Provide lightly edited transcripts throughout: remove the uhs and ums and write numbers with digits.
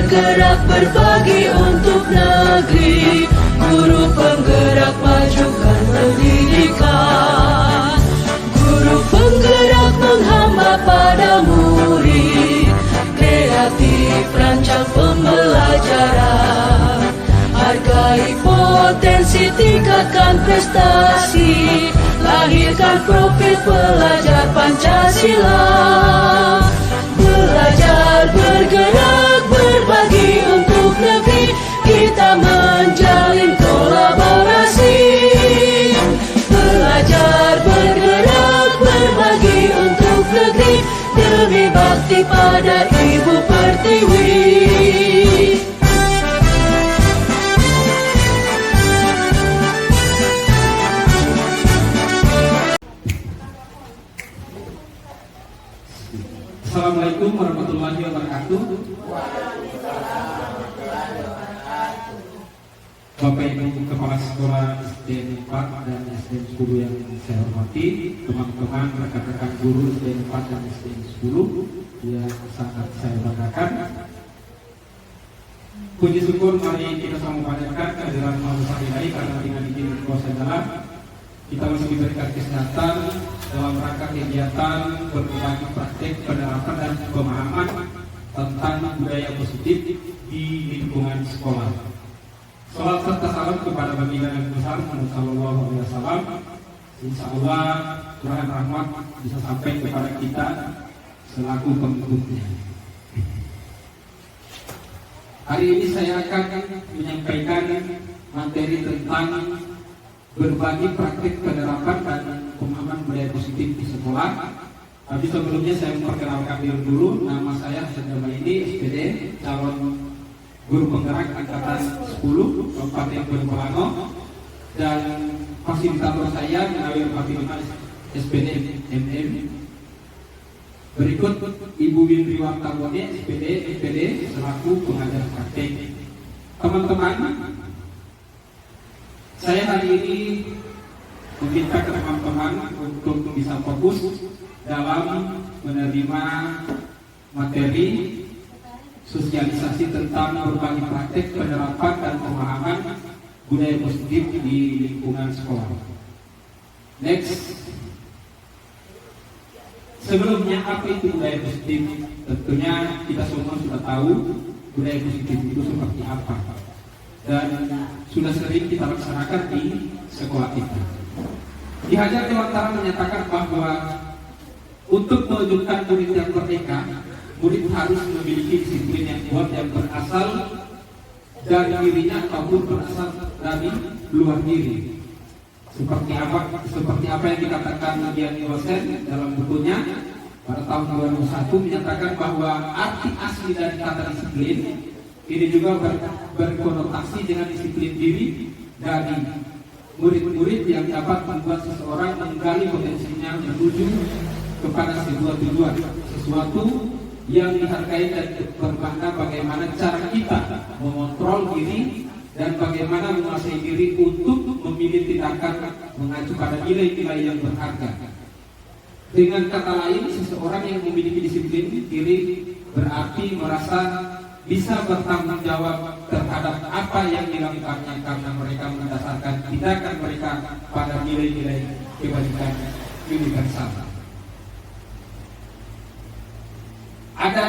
bergerak berbagi untuk negeri, guru penggerak majukan pendidikan, guru penggerak menghamba pada murid, kreatif rancang pembelajaran, hargai potensi, tingkatkan prestasi, lahirkan profil pelajar Pancasila. Belajar, bergerak, berbagi untuk negeri, kita menjalin kolaborasi. Belajar, bergerak, berbagi untuk negeri, demi bakti pada Ibu Pertiwi. Assalamualaikum warahmatullahi wabarakatuh. Bapak Ibu Kepala Sekolah SD 4 dan SD 10 yang saya hormati, teman-teman rekan-rekan guru SD 4 dan SD 10 yang sangat saya banggakan. Puji syukur mari kita sama panjatkan kehadiran Allah Ilahi, karena dengan izin kuasa dalam kita masih diberikan kesempatan dalam rangka kegiatan berbagi praktik penerapan dan pemahaman tentang budaya positif di lingkungan sekolah. Salam serta salam kepada baginda Nabi besar Muhammad Sallallahu Alaihi Wasallam. Insya Allah Tuhan rahmat bisa sampai kepada kita selaku pengikutnya. Hari ini saya akan menyampaikan materi tentang berbagi praktik penerapan dan pemahaman budaya positif di sekolah. Tapi sebelumnya saya memperkenalkan diri dulu. Nama saya Hasan ini SPD, calon guru penggerak angkatan 10 Kabupaten Bojonegoro, dan fasilitator saya Munawir Fatimah SPD MM. Berikut Ibu Windri Wartabone SPD selaku pengajar praktik. Teman-teman, saya hari ini meminta ke teman-teman untuk bisa fokus dalam menerima materi sosialisasi tentang berbagi praktek penerapan dan pemahaman budaya positif di lingkungan sekolah. Next. Sebelumnya, apa itu budaya positif? Tentunya kita semua sudah tahu budaya positif itu seperti apa, dan sudah sering kita laksanakan di sekolah kita. Ki Hajar Dewantara menyatakan bahwa untuk mewujudkan murid yang merdeka, murid harus memiliki disiplin yang kuat yang berasal dari dirinya ataupun berasal dari luar diri. Seperti apa yang dikatakan Dian Yosen dalam bukunya pada tahun 2001 menyatakan bahwa arti asli dari kata disiplin ini juga berkonotasi dengan disiplin diri dari murid-murid yang dapat membuat seseorang menggali potensinya menuju kepada sebuah tujuan, sesuatu yang dihargai dan bermakna bagaimana cara kita mengontrol diri dan bagaimana menguasai diri untuk memilih tindakan mengacu pada nilai-nilai yang berharga. Dengan kata lain, seseorang yang memiliki disiplin diri berarti merasa bisa bertanggung jawab terhadap apa yang dilakukannya karena mereka mendasarkan tindakan mereka pada nilai-nilai kebaikan universal. Ada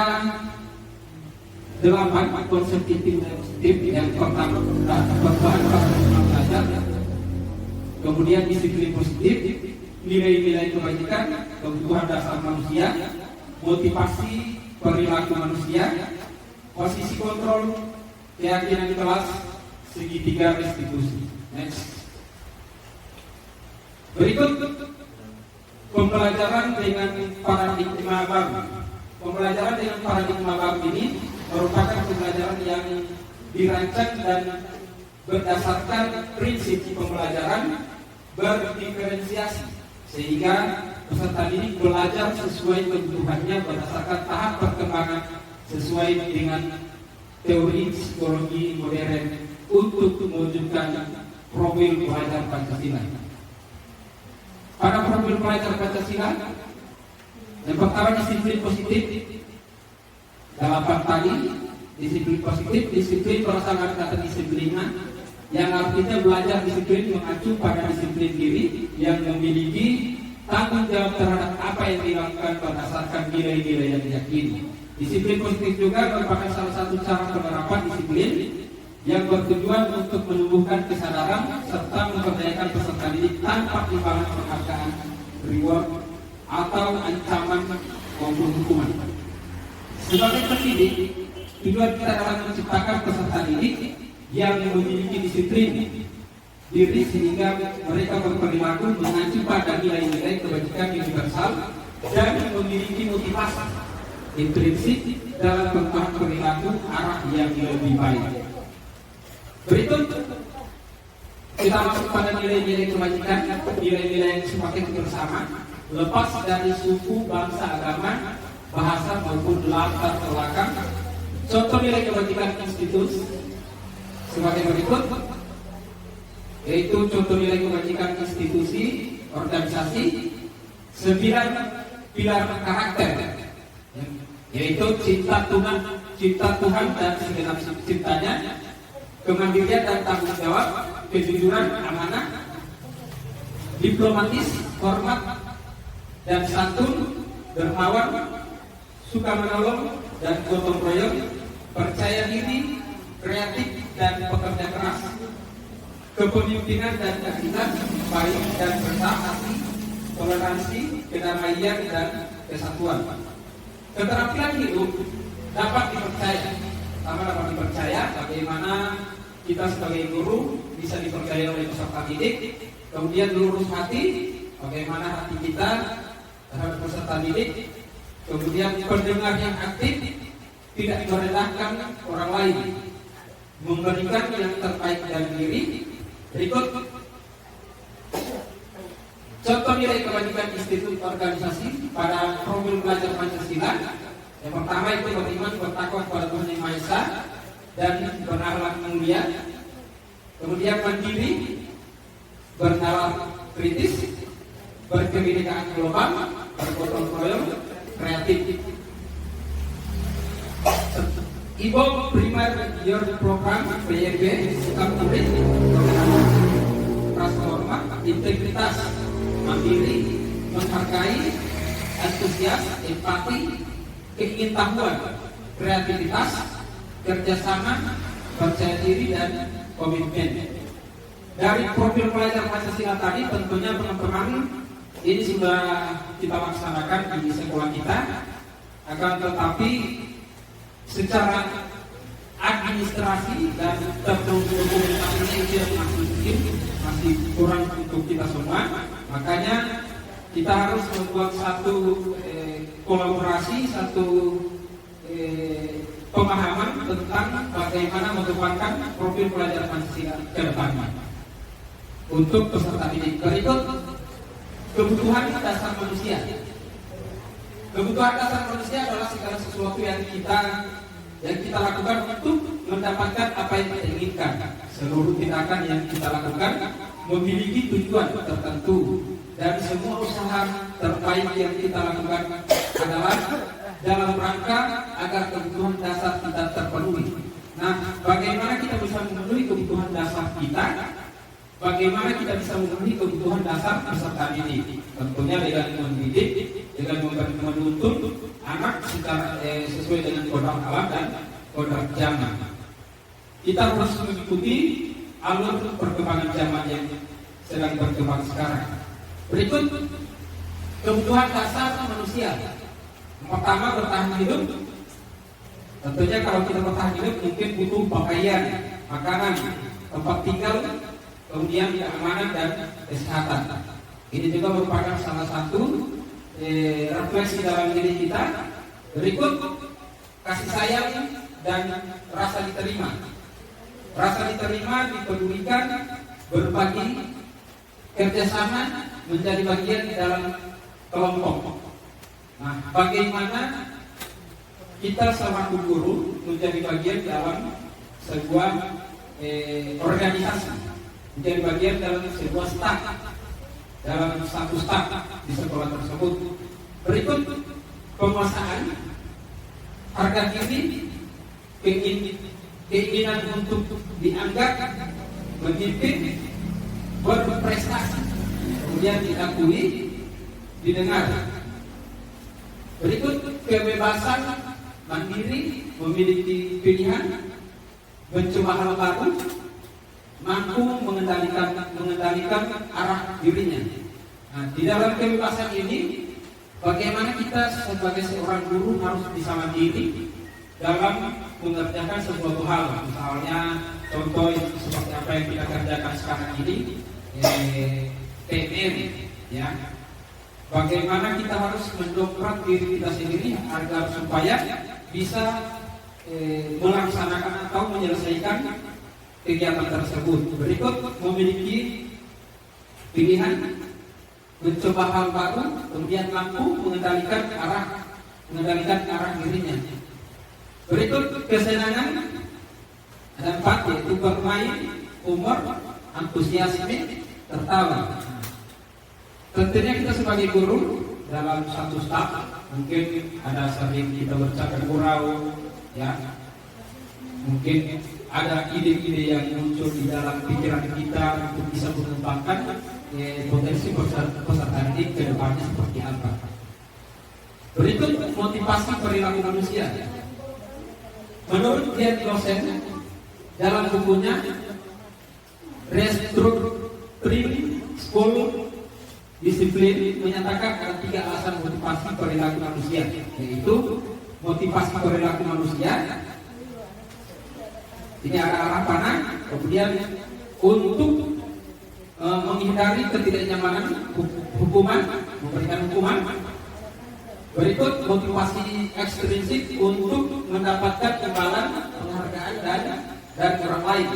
8 konsep inti positif. Yang pertama, perubahan paradigma belajar, kemudian disiplin positif, nilai-nilai kebaikan, kebutuhan dasar manusia, motivasi perilaku manusia, posisi kontrol, keyakinan di kelas, segitiga restitusi. Next. Berikut pembelajaran dengan paradigma baru. Pembelajaran dengan paradigma baru ini merupakan pembelajaran yang dirancang dan berdasarkan prinsip pembelajaran berdiferensiasi, sehingga peserta didik belajar sesuai kebutuhannya berdasarkan tahap perkembangan sesuai dengan teori psikologi modern untuk mewujudkan profil pelajar Pancasila. Pada profil pelajar Pancasila, yang pertama disiplin positif, 8 tadi, Disiplin positif, disiplin berasal dari kata disiplina, yang artinya belajar disiplin mengacu pada disiplin diri yang memiliki tanggung jawab terhadap apa yang dilakukan berdasarkan nilai-nilai yang diyakini. Disiplin positif juga merupakan salah satu cara penerapan disiplin yang bertujuan untuk menumbuhkan kesadaran serta memberdayakan peserta didik tanpa imbalan penghargaan, reward, atau ancaman maupun hukuman. Sebagai pendidik, tujuan kita adalah menciptakan peserta didik yang memiliki disiplin diri sehingga mereka berperilaku mengacu pada nilai-nilai kebajikan universal dan memiliki motivasi intrinsik dalam perubahan perilaku arah yang lebih baik. Berikut kita masuk pada nilai-nilai kebajikan, nilai-nilai yang semakin bersama, lepas dari suku, bangsa, agama, bahasa maupun latar belakang. Contoh nilai kebajikan institusi sebagai berikut, yaitu contoh nilai kebajikan institusi, organisasi, 9 pilar karakter, yaitu cinta Tuhan dan segenap ciptanya, kemandirian dan tanggung jawab, kejujuran, amanah, diplomatis, hormat dan santun, dermawan, suka menolong dan gotong royong, percaya diri, kreatif dan pekerja keras, kepemimpinan dan kegiatan, baik dan rendah hati, toleransi, kedamaian dan kesatuan. Keterampilan hidup dapat dipercaya. Pertama dapat dipercaya bagaimana kita sebagai guru bisa dipercaya oleh peserta didik. Kemudian lurus hati, bagaimana hati kita terhadap peserta didik. Kemudian pendengar yang aktif, tidak merendahkan orang lain, memberikan yang terbaik dari diri. Berikut contoh nilai kebajikan institut organisasi pada profil belajar Pancasila. Yang pertama itu beriman, bertakwa kepada Tuhan Yang Maha Esa dan berakhlak mulia. Kemudian mandiri, bernalar kritis, berkebinekaan global, bergotong royong, kreatif. Ibu Primar Year Program PYB Kapolri, transforma, integritas, mandiri, menghargai, antusias, empati, keingintahuan, kreativitas, kerjasama, percaya diri dan komitmen. Dari profil pelajar Pancasila tadi tentunya teman-teman ini sudah kita laksanakan di sekolah kita, akan tetapi secara administrasi dan dokumentasinya itu masih kurang untuk kita semua. Makanya kita harus membuat satu kolaborasi, satu pemahaman tentang bagaimana mengembangkan profil pelajar Pancasila ke depannya untuk peserta didik. Berikut kebutuhan dasar manusia. Kebutuhan dasar manusia adalah segala sesuatu yang kita lakukan untuk mendapatkan apa yang kita inginkan. Seluruh tindakan yang kita lakukan memiliki tujuan tertentu, dan semua usaha terbaik yang kita lakukan adalah dalam rangka agar kebutuhan dasar kita terpenuhi. Nah, bagaimana kita bisa memenuhi kebutuhan dasar kita? Bagaimana kita bisa memenuhi kebutuhan dasar peserta didik? Tentunya dengan mendidik, dengan menuntut anak secara sesuai dengan kodrat alam dan kodrat zaman. Kita harus mengikuti alur perkembangan zaman yang sedang berkembang sekarang. Berikut kebutuhan dasar manusia. Pertama, bertahan hidup. Tentunya kalau kita bertahan hidup mungkin butuh pakaian, makanan, tempat tinggal, kemudian keamanan dan kesehatan. Ini juga merupakan salah satu refleksi dalam diri kita. Berikut kasih sayang dan rasa diterima. Rasa diterima, dipedulikan, berbagi, kerjasama, menjadi bagian di dalam kelompok. Nah, bagaimana kita selaku guru menjadi bagian dalam sebuah organisasi, menjadi bagian dalam sebuah staf, dalam satu staf di sekolah tersebut. Berikut penguasaan harga diri, keinginan untuk dianggap memimpin, berprestasi, kemudian diakui, didengar. Berikut kebebasan mandiri, memiliki pilihan, mencoba hal baru, mampu mengendalikan arah dirinya. Nah, di dalam kebebasan ini, bagaimana kita sebagai seorang guru harus bisa mandiri dalam mengerjakan sesuatu hal. Misalnya contoh seperti apa yang kita kerjakan sekarang ini, TNM, ya. Bagaimana kita harus mendongkrak diri kita sendiri agar supaya bisa melaksanakan atau menyelesaikan kegiatan tersebut. Berikut memiliki pilihan, mencoba hal baru, kemudian mampu mengendalikan arah dirinya. Berikut kesenangan ada 4, yaitu bermain, humor, antusiasme, tertawa. Tentunya kita sebagai guru dalam satu staf mungkin ada sering kita bercakap gurau, ya. Mungkin ada ide-ide yang muncul di dalam pikiran kita untuk bisa mengembangkan potensi peserta didik ke depannya seperti apa. Berikut motivasi perilaku manusia. Menurut Dian Dosen dalam bukunya Restructuring School Disiplin menyatakan ada 3 alasan motivasi perilaku manusia, yaitu motivasi perilaku manusia. Ini ada arah panah, kemudian untuk menghindari ketidaknyamanan hukuman, memberikan hukuman. Berikut motivasi ekstrinsik untuk mendapatkan imbalan, penghargaan dan orang lain.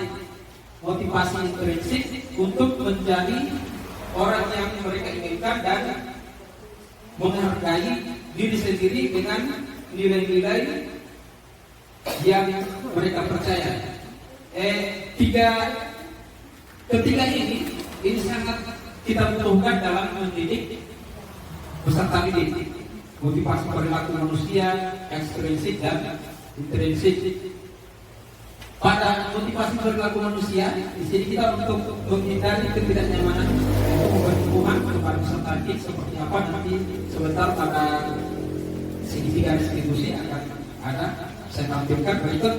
Motivasi intrinsik untuk menjadi orang yang mereka inginkan dan menghargai diri sendiri dengan nilai-nilai yang mereka percaya. Ketiga ini sangat kita butuhkan dalam mendidik peserta didik. Motivasi perilaku manusia, ekstrinsik dan intrinsik. Pada motivasi perilaku manusia, di sini kita untuk menghindari ketidaknyamanan, untuk memberi hukuman kepada peserta didik seperti apa nanti sebentar pada segitiga restitusi akan ada saya tampilkan berikut.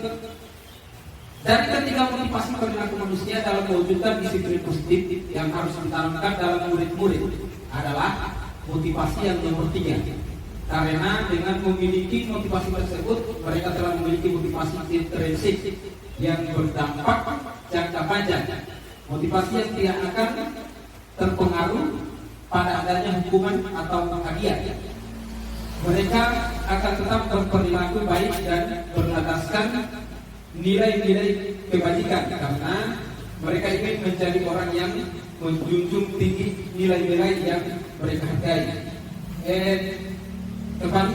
Dari ketiga motivasi perilaku manusia dalam mewujudkan disiplin positif yang harus ditanamkan dalam murid-murid adalah motivasi yang nomor 3. Karena dengan memiliki motivasi tersebut, mereka telah memiliki motivasi intrinsik yang berdampak jangka panjang. Motivasi yang tidak akan terpengaruh pada adanya hukuman atau hadiah. Mereka akan tetap berperilaku baik dan berlandaskan nilai-nilai kebajikan karena mereka ingin menjadi orang yang menjunjung tinggi nilai-nilai yang mereka hargai. Depan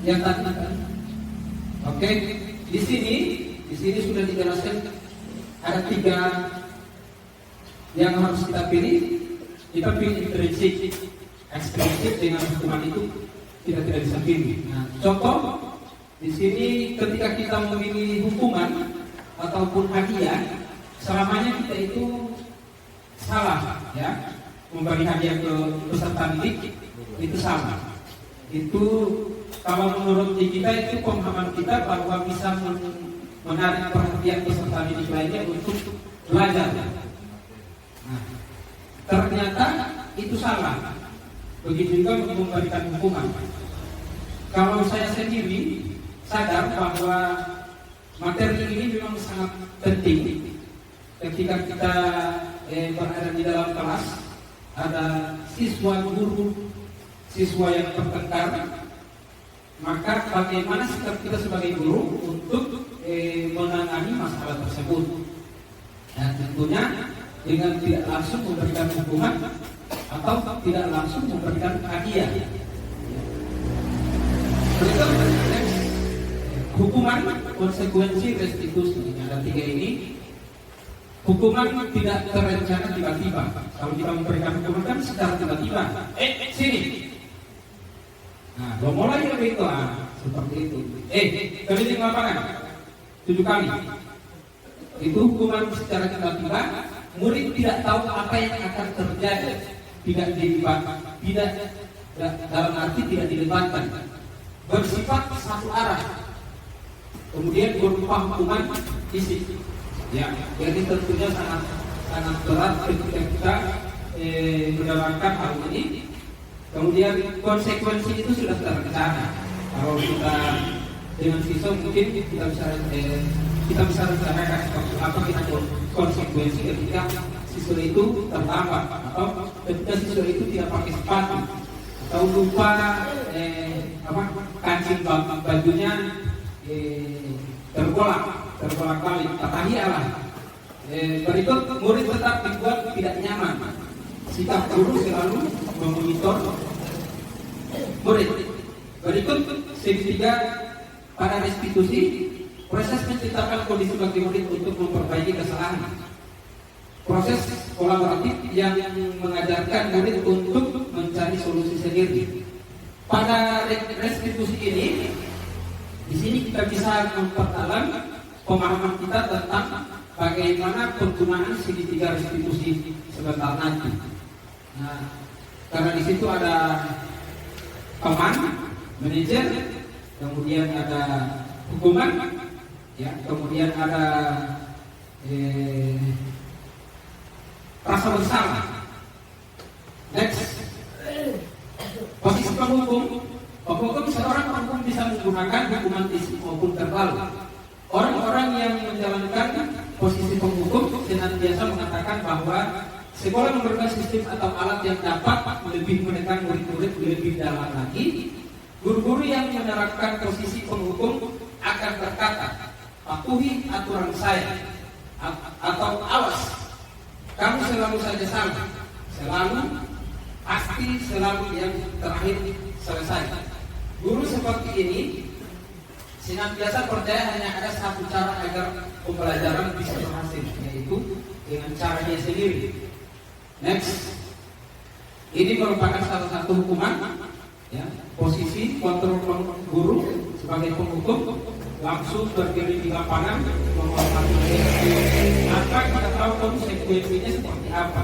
yang tadi, oke. Di sini sudah dijelaskan ada 3 yang harus kita pilih. Kita pilih intrinsik, ekstrinsik dengan hukuman itu kita tidak bisa pilih. Nah, contoh di sini ketika kita memilih hukuman ataupun hadiah, selamanya kita itu salah, ya. Memberi hadiah ke peserta didik itu salah. Itu kalau menurut kita itu pemahaman kita bahwa bisa menarik perhatian peserta didik lainnya untuk belajar. Nah, ternyata itu salah. Begitu juga memberikan hukuman. Kalau saya sendiri sadar bahwa materi ini memang sangat penting. Ketika kita berada di dalam kelas, ada siswa guru, siswa yang bertengkar, maka bagaimana sikap kita sebagai guru untuk menangani masalah tersebut? Dan tentunya dengan tidak langsung memberikan hukuman atau tidak langsung memberikan hadiah. Berikut hukuman, konsekuensi, restitusi. Ada 3 ini. Hukuman tidak terencana tiba-tiba. Kalau kita memberikan hukuman kan secara tiba-tiba. Sini. Nah, mulai begitu seperti itu. Keliling lapangan 7 kali. itu hukuman secara tiba-tiba, murid tidak tahu apa yang akan terjadi, tidak dilibatkan, tidak dalam arti tidak dilibatkan, bersifat satu arah, kemudian berupa hukuman fisik. Ya, jadi tentunya sangat berat ketika kita menerapkan hal ini. Kemudian konsekuensi itu sudah terencana. Kalau kita dengan siswa mungkin kita bisa rencanakan apa kita konsekuensi ketika siswa itu terlambat atau ketika siswa itu tidak pakai sepatu atau lupa kancing bajunya terbolak balik, katahialah. Berikut murid tetap dibuat tidak nyaman. Sikap guru selalu memonitor murid. Berikut segitiga pada restitusi, proses menciptakan kondisi bagi murid untuk memperbaiki kesalahan. Proses kolaboratif yang mengajarkan murid untuk mencari solusi sendiri. Pada restitusi ini, di sini kita bisa memperdalam pemahaman kita tentang bagaimana penggunaan segitiga restitusi sebentar nanti. Nah, karena di situ ada teman, manajer, kemudian ada hukuman, ya, kemudian ada rasa bersalah. Next, posisi penghukum seorang penghukum bisa menggunakan hukuman fisik maupun verbal. Orang-orang yang menjalankan posisi penghukum senantiasa mengatakan bahwa sekolah memerlukan sistem atau alat yang dapat lebih menekan murid-murid lebih dalam lagi. Guru-guru yang menerapkan posisi penghukum akan berkata, patuhi aturan saya, atau awas, kamu selalu saja salah, selalu, pasti selalu yang terakhir selesai. Guru seperti ini senantiasa percaya hanya ada satu cara agar pembelajaran bisa berhasil, yaitu dengan caranya sendiri. Next, ini merupakan salah satu hukuman, ya, posisi kontrol guru sebagai penghukum langsung berdiri di lapangan menghormati. Maka kita tahu konsekuensinya seperti apa.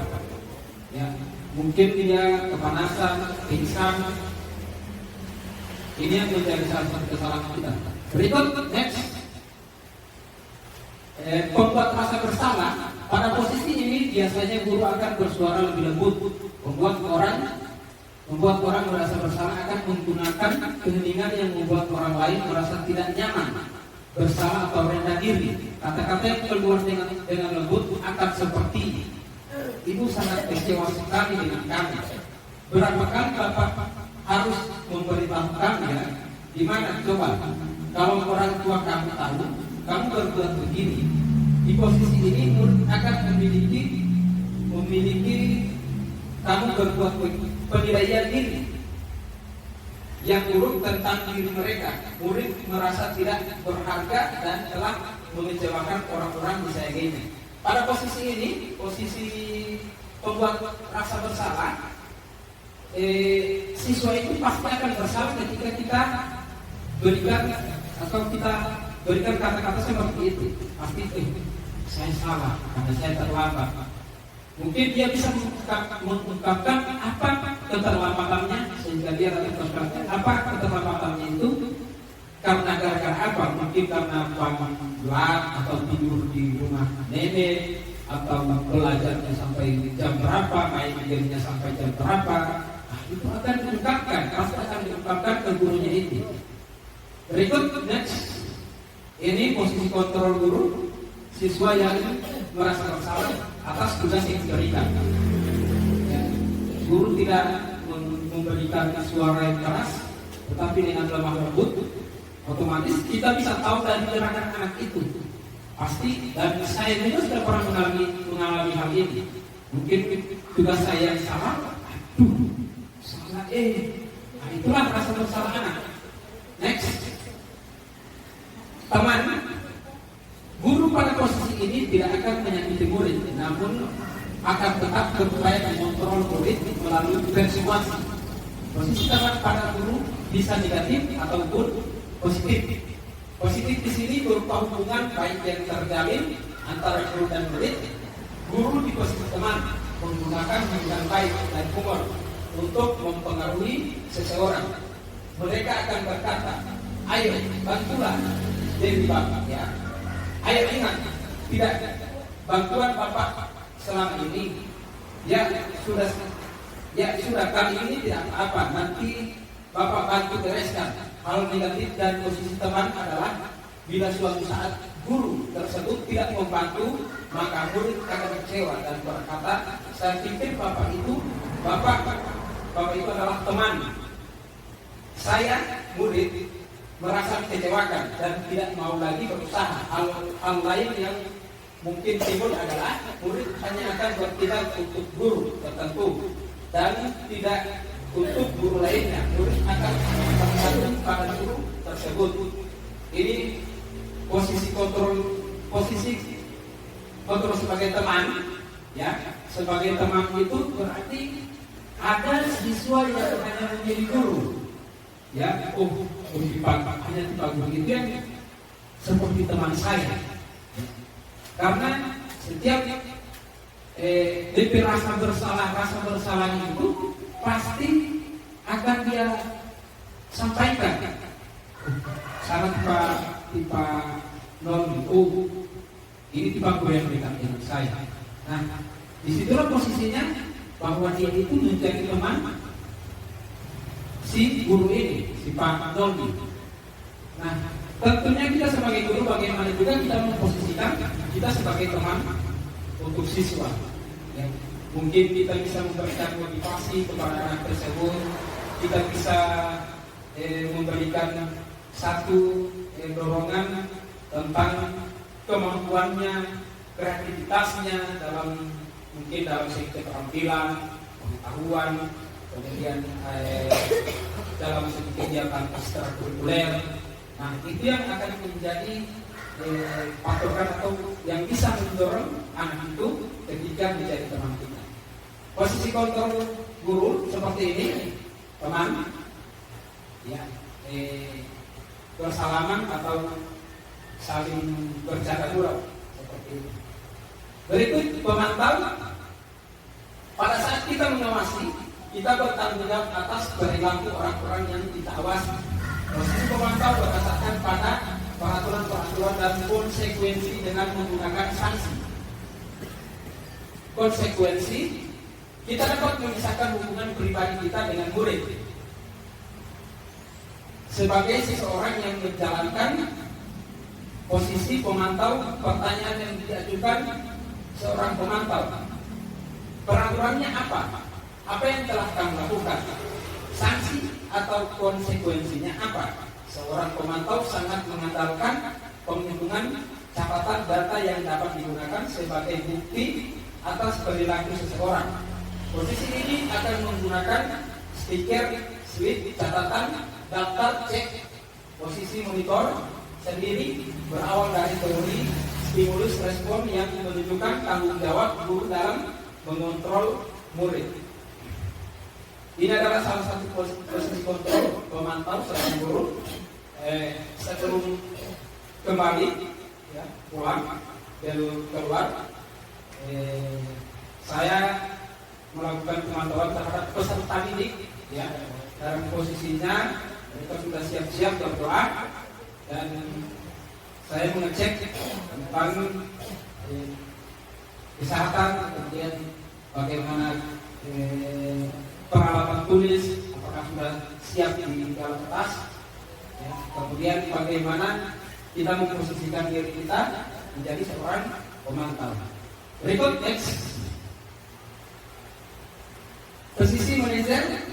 Ya, mungkin dia kepanasan, pingsan. Ini yang menjadi salah satu kesalahan kita. Berikut, next, pembuat rasa bersalah. Pada posisi ini biasanya guru akan bersuara lebih lembut, membuat orang merasa bersalah, akan menggunakan keheningan yang membuat orang lain merasa tidak nyaman, bersalah atau rendah diri. Kata-kata yang keluar dengan lembut akan seperti, ibu sangat kecewa sekali dengan kami. Berapa kali bapak harus memberitahu kami, ya? Di mana coba kalau orang tua kamu tahu kamu berbuat begini. Di posisi ini murid akan memiliki kamu berbuat penilaian diri yang buruk tentang diri mereka. Murid merasa tidak berharga dan telah mengecewakan orang-orang di sekelilingnya. Pada posisi ini, posisi pembuat rasa bersalah, siswa itu pasti akan bersalah ketika kita berikan atau kita berikan kata-kata seperti itu. Pasti saya salah karena saya terlambat. Mungkin dia bisa mengungkapkan apa keterlambatannya, sehingga dia akan berkata apa keterlambatannya itu karena gara-gara apa? Mungkin karena bangun telat atau tidur di rumah nenek, atau belajarnya sampai jam berapa, main gamenya sampai jam berapa. Nah, itu akan diungkapkan, pasti akan diungkapkan ke gurunya itu. Berikut, next, ini posisi kontrol guru. Siswa yang merasa bersalah atas tugas yang diberikan, ya, guru tidak memberikan suara yang keras, tetapi dengan lemah lembut, otomatis kita bisa tahu dari gerakan anak itu. Pasti, dan saya juga sudah pernah mengalami hal ini. Mungkin tugas saya yang salah, salah, nah, itulah rasa bersalah anak. Next, teman. Guru pada posisi ini tidak akan menyakiti murid, namun akan tetap berupaya mengontrol murid melalui persuasi. Posisi teman pada guru bisa negatif ataupun positif. Positif di sini berupa hubungan baik yang terjalin antara guru dan murid, guru di posisi teman menggunakan hubungan baik dan humor untuk mempengaruhi seseorang. Mereka akan berkata, ayo bantulah Dewi Bapak ya. Ayo ingat, tidak bantuan Bapak selama ini ya sudah kali ini tidak apa-apa, nanti Bapak bantu bereskan. Hal negatif dan posisi teman adalah bila suatu saat guru tersebut tidak membantu, maka murid akan kecewa dan berkata, saya pikir Bapak itu adalah teman. Saya murid merasa dikecewakan dan tidak mau lagi berusaha. Hal lain yang mungkin timbul adalah murid hanya akan bertindak untuk guru tertentu dan tidak untuk guru lainnya. Murid akan bersatu pada guru tersebut. Ini posisi kontrol sebagai teman, ya. Sebagai teman itu berarti ada siswa yang hanya menjadi guru, ya. Hanya dipanggung itu yang seperti teman saya, karena setiap DP rasa bersalahnya itu pasti akan dia sampaikan. Salah tipe nol ini tipe gue yang berikan dengan saya. Nah, disitulah posisinya bahwa dia itu menjadi teman si guru ini, si Pak Noldi. Nah, tentunya kita sebagai guru bagaimana juga kita memposisikan kita sebagai teman untuk siswa. Ya, mungkin kita bisa memberikan motivasi kepada anak tersebut, kita bisa memberikan satu dorongan tentang kemampuannya, kreativitasnya mungkin dalam segi keterampilan, pengetahuan, kemudian dalam segi kegiatan ekstrakurikuler. Nah, itu yang akan menjadi patokan atau yang bisa mendorong anak itu ketika menjadi teman kita. Posisi kontrol guru seperti ini, teman, ya, bersalaman atau saling bercanda gurau seperti itu. Berikut pemantau. Pada saat kita mengawasi, kita bertanggung jawab atas perilaku orang-orang yang kita awasi. Posisi pemantau berdasarkan pada peraturan-peraturan dan konsekuensi dengan menggunakan sanksi. Konsekuensi, kita dapat memisahkan hubungan pribadi kita dengan murid. Sebagai seseorang yang menjalankan posisi pemantau, pertanyaan yang diajukan seorang pemantau, peraturannya apa? Apa yang telah kamu lakukan? Sanksi atau konsekuensinya apa? Seorang pemantau sangat mengandalkan penghitungan catatan data yang dapat digunakan sebagai bukti atas perilaku seseorang. Posisi ini akan menggunakan stiker, slip, catatan, daftar, cek. Posisi monitor sendiri berawal dari teori stimulus respon yang menunjukkan tanggung jawab guru dalam mengontrol murid. Ini adalah salah satu posisi kontrol pemantau seorang guru. Sebelum kembali ya, pulang keluar, saya melakukan pemantauan terhadap peserta didik, ya. Dalam posisinya mereka sudah siap-siap berdoa dan saya mengecek tentang kesehatan, kemudian bagaimana peralatan tulis, apakah sudah siap di dalam kertas, ya. Kemudian bagaimana kita memposisikan diri kita menjadi seorang pemantau. Berikut next. Posisi manajer.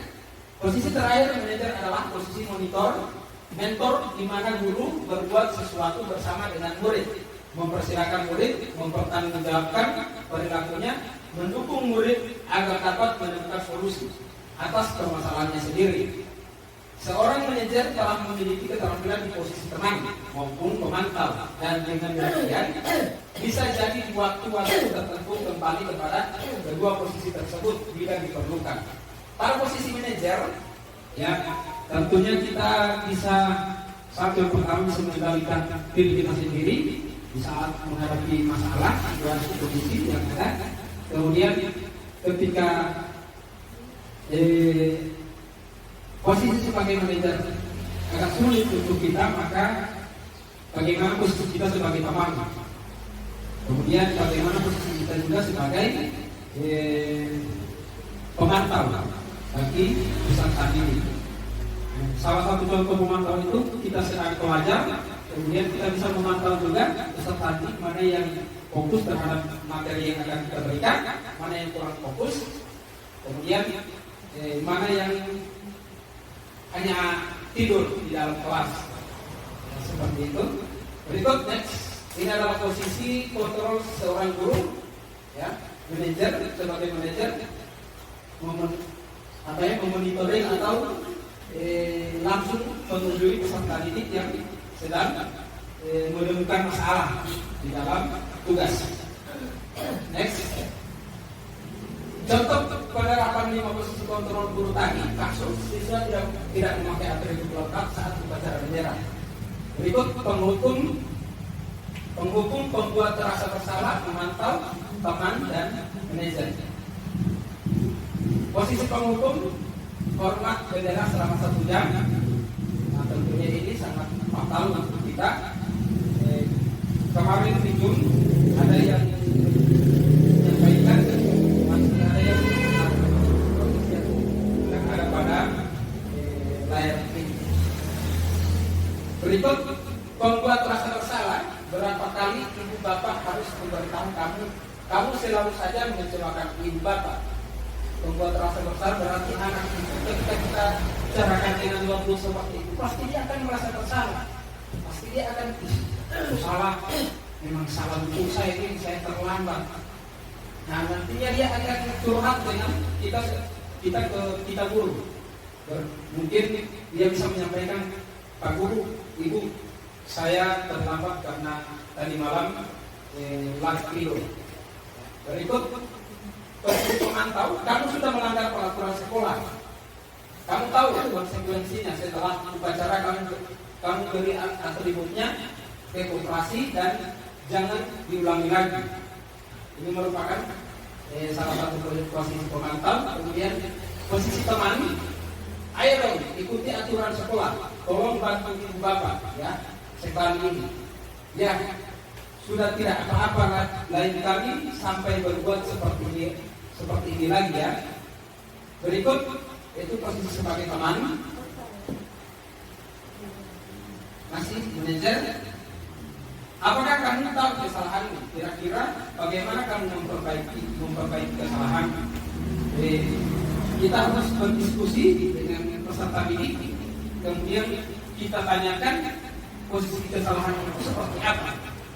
Posisi terakhir manajer adalah posisi monitor, mentor, di mana guru berbuat sesuatu bersama dengan murid, mempersilahkan murid, mempertanggungjawabkan perilakunya, mendukung murid agar dapat menemukan solusi atas permasalahannya sendiri. Seorang manajer telah memiliki keterampilan di posisi teman maupun pemantau, dan dengan demikian bisa jadi di waktu-waktu tertentu kembali kepada kedua posisi tersebut bila diperlukan. Pada posisi manajer, ya, tentunya kita bisa sambil pertama bisa mengendalikan diri kita sendiri, di saat menghadapi masalah situasi kondisi yang ada. Kemudian ketika posisi sebagai manajer agak sulit untuk kita, maka bagaimana posisi kita sebagai teman, kemudian bagaimana posisi kita juga sebagai pemantau bagi peserta didik. Salah satu contoh pemantau itu kita sedang pelajar, kemudian kita bisa memantau juga peserta didik mana yang fokus terhadap materi yang akan kita berikan, mana yang kurang fokus, kemudian mana yang hanya tidur di dalam kelas. Seperti itu. Berikut next, ini adalah posisi kontrol seorang guru, ya, manajer sebagai manajer memonitoring atau langsung menunjukkan peserta didik yang sedang menemukan masalah di dalam tugas. Next, contoh penerapan 5 posisi kontrol guru tadi, kasus siswa tidak memakai atribut lengkap saat upacara bendera. Berikut penghukum pembuat terasa bersalah, memantau, teman, dan manajer. Posisi penghukum hormat bendera selama 1 jam. Nah, tentunya ini sangat fatal untuk kita. Kemarin di Jun ada yang menyampaikan, masih ada yang ada pada layar ini. Berikut pembuat rasa bersalah. Berapa kali ibu bapak harus memberitahu kamu selalu saja mengecewakan ibu bapak. Membuat rasa bersalah berarti anak itu ketika kita bicarakan dengan 20 seperti itu, pasti dia akan merasa bersalah. Pasti dia akan salah, memang salah untuk saya ini, saya terlambat. Nah, nantinya dia akan curhat dengan kita guru. Mungkin dia bisa menyampaikan, Pak Guru, Ibu, saya terlambat karena tadi malam live video. Berikut posisi pemantau, kamu sudah melanggar peraturan sekolah. Kamu tahu konsekuensinya setelah upacara kamu beri atributnya ke koperasi dan jangan diulangi lagi. Ini merupakan salah satu posisi pemantau. Kemudian posisi teman, ayo dong ikuti aturan sekolah, tolong bantu ibu bapak ya sekali ini. Ya sudah tidak apa-apa lain kali sampai berbuat seperti ini lagi ya. Berikut itu posisi sebagai teman. Masih manajer. Apakah kamu tahu kesalahan? Kira-kira bagaimana kamu memperbaiki kesalahan? Kita harus berdiskusi dengan peserta didik. Kemudian kita tanyakan posisi kesalahan itu seperti apa.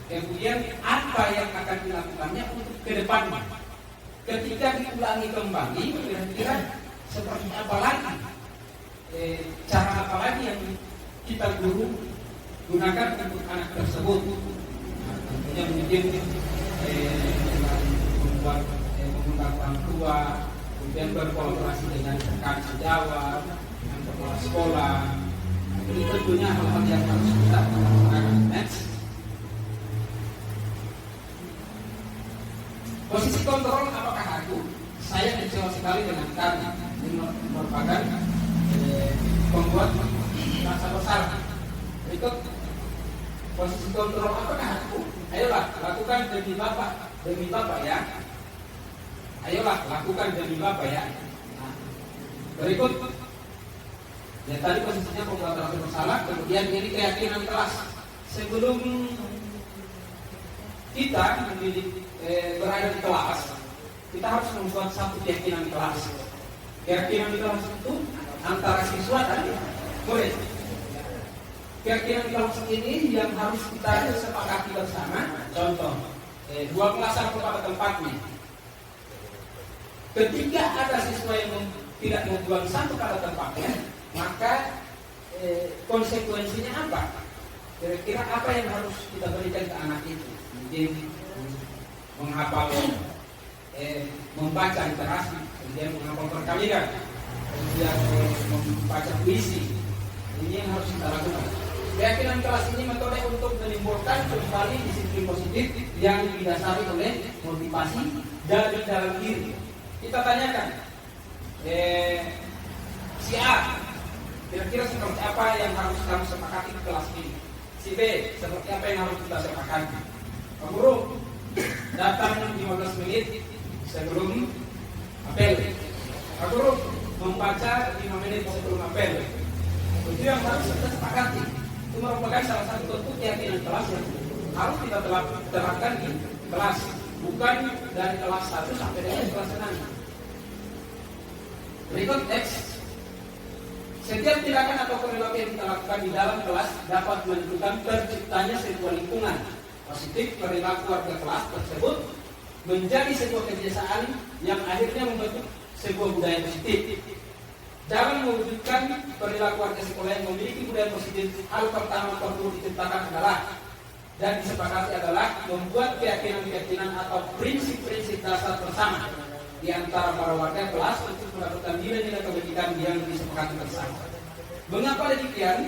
Kemudian apa yang akan dilakukannya untuk ke depannya. Ketika diulangi kembali, kira-kira seperti apa lagi? Cara apa lagi yang kita guru gunakan untuk anak tersebut? Nah, tentunya mungkin mengundang orang tua, kemudian berkolaborasi dengan rekan sejawat, dengan kepala sekolah. Ini tentunya hal-hal yang harus kita gunakan. Next. Posisi kontrol apakah aku? Saya kecewa sekali dengan kami. Ini merupakan pembuat rasa bersalah. Berikut posisi kontrol apakah aku? Ayolah lakukan demi bapak ya. Ayolah lakukan demi bapak ya. Nah, berikut ya tadi posisinya pembuat rasa bersalah. Kemudian ini keyakinan kelas. Sebelum kita mendidik berada di kelas, kita harus membuat satu keyakinan kelas. Keyakinan kelas itu antara siswa tadi boleh. Keyakinan kelas ini yang harus kita sepakati bersama. Contoh, 2 kelas pada tempatnya. Ketika ada siswa yang tidak membuang satu pada tempatnya, maka konsekuensinya apa? Kira-kira apa yang harus kita berikan ke anak itu? Mungkin menghafal, membaca literasi, kemudian menghafal perkalian, kemudian membaca puisi. Ini yang harus kita lakukan. Keyakinan kelas ini metode untuk menimbulkan kembali disiplin positif yang didasari oleh motivasi dari dalam diri. Kita tanyakan, si A, kira-kira seperti apa yang harus kamu sepakati di kelas ini? Si B, seperti apa yang harus kita sepakati? Pak Guru, datang 15 menit sebelum apel. Pak Guru, membaca 5 menit sebelum apel. Itu yang harus kita sepakati. Itu merupakan salah satu bentuk keyakinan kelas yang harus kita terapkan di kelas, bukan dari kelas 1 sampai dengan kelas 6. Berikut teks. Setiap tindakan atau perilaku yang kita lakukan di dalam kelas dapat menentukan terciptanya sebuah lingkungan positif. Perilaku warga kelas tersebut menjadi sebuah kebiasaan yang akhirnya membentuk sebuah budaya positif. Dalam mewujudkan perilaku warga sekolah yang memiliki budaya positif, hal pertama perlu diciptakan adalah dan disepakati adalah membuat keyakinan-keyakinan atau prinsip-prinsip dasar bersama di antara para warga kelas untuk mendapatkan nilai-nilai kebajikan yang disepakati bersama. Mengapa demikian?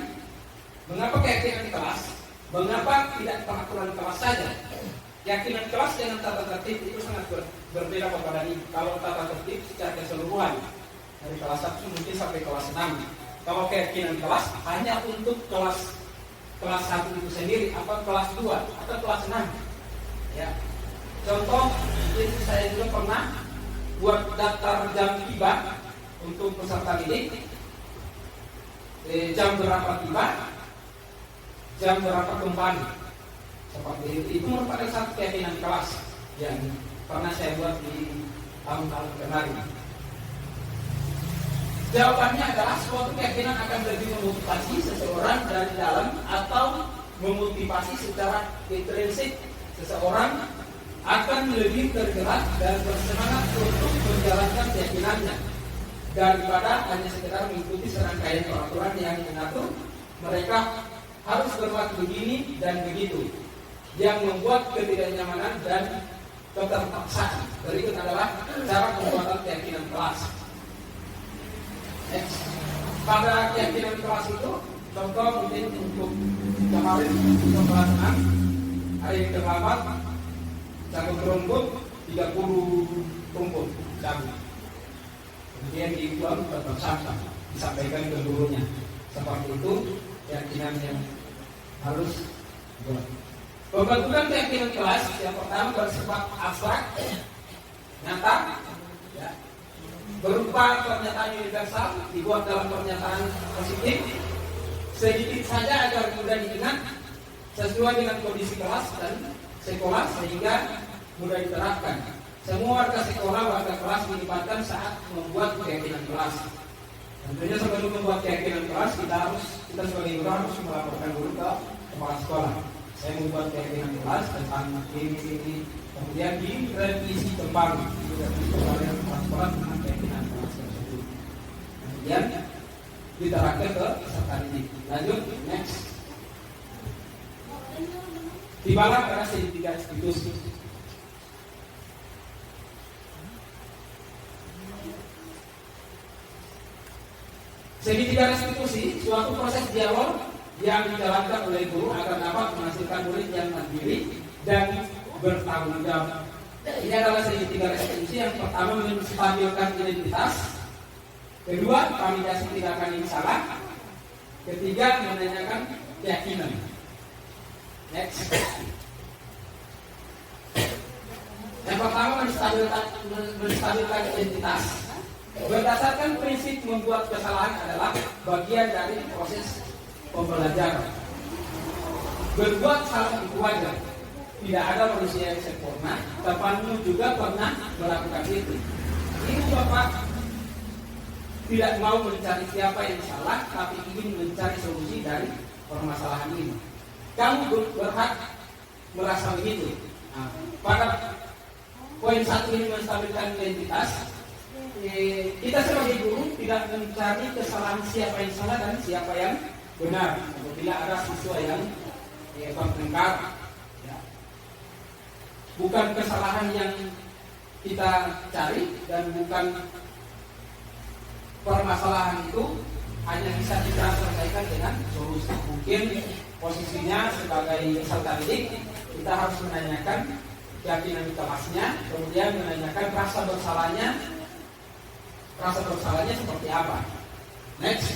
Mengapa keyakinan di kelas? Mengapa tidak peraturan kelas saja? Keyakinan kelas dengan tata tertib itu sangat berbeda pada ini. Kalau tata tertib secara keseluruhan dari kelas 1 mungkin sampai kelas 6. Kalau keyakinan kelas hanya untuk kelas 1 itu sendiri, atau kelas 2 atau kelas 6. Ya. Contoh, itu saya juga pernah buat daftar jam tiba untuk peserta didik. Jam berapa tiba, jam berapa kembali. Seperti itu merupakan satu keyakinan kelas yang pernah saya buat di tahun-tahun kemarin. Jawabannya adalah suatu keyakinan akan lebih memotivasi seseorang dari dalam atau memotivasi secara intrinsik. Seseorang akan lebih tergerak dan bersemangat untuk menjalankan keyakinannya daripada hanya sekedar mengikuti serangkaian peraturan yang mengatur mereka harus berbuat begini dan begitu, yang membuat ketidaknyamanan dan keterpaksaan. Berikut adalah cara pembuatan keyakinan kelas. Pada keyakinan kelas itu, contoh mungkin untuk kemarin untuk kelas 6, hari yang terlambat cabut rumput 30 rumput cabut. Kemudian dibuang ke tempat sampah, disampaikan ke gurunya. Seperti itu keyakinan yang harus buat. Pembentukan keyakinan kelas yang pertama bersifat abstrak, nyata, ya, berupa pernyataan universal dibuat dalam pernyataan positif, sedikit saja agar mudah diingat, sesuai dengan kondisi kelas dan sekolah sehingga mudah diterapkan. Semua warga sekolah, warga kelas dilibatkan saat membuat keyakinan kelas. Tentunya sebelum membuat keyakinan kelas kita sebagai guru harus melaporkan dulu ke kepala sekolah. Saya membuat keyakinan kelas tentang ini, kemudian direvisi kembali oleh kepala sekolah tentang keyakinan kelas tersebut. Kemudian diterapkan ke peserta didik. Lanjut, next. Tibalah pada segitiga institusi. Segitiga restitusi, suatu proses dialog yang dijalankan oleh guru agar dapat menghasilkan murid yang mandiri dan bertanggung jawab. Ini adalah segitiga restitusi. Yang pertama, menstabilkan identitas. Kedua, validasi tindakan ini salah. Ketiga, menanyakan keyakinan. Next. Yang pertama, menstabilkan identitas. Berdasarkan prinsip membuat kesalahan adalah bagian dari proses pembelajaran. Berbuat salah itu wajar. Tidak ada manusia yang sempurna. Bapakmu juga pernah melakukan itu. Ini Bapak tidak mau mencari siapa yang salah, tapi ingin mencari solusi dari permasalahan ini. Kamu berhak merasa begitu. Nah, pada poin 1 ini menstabilkan identitas. Kita sebagai guru tidak mencari kesalahan siapa yang salah dan siapa yang benar. Apabila ada siswa yang bertengkar, ya, bukan kesalahan yang kita cari dan bukan permasalahan itu hanya bisa kita selesaikan dengan solusi. Mungkin posisinya sebagai peserta didik, kita harus menanyakan keyakinan kelasnya, kemudian menanyakan rasa bersalahnya seperti apa. Next.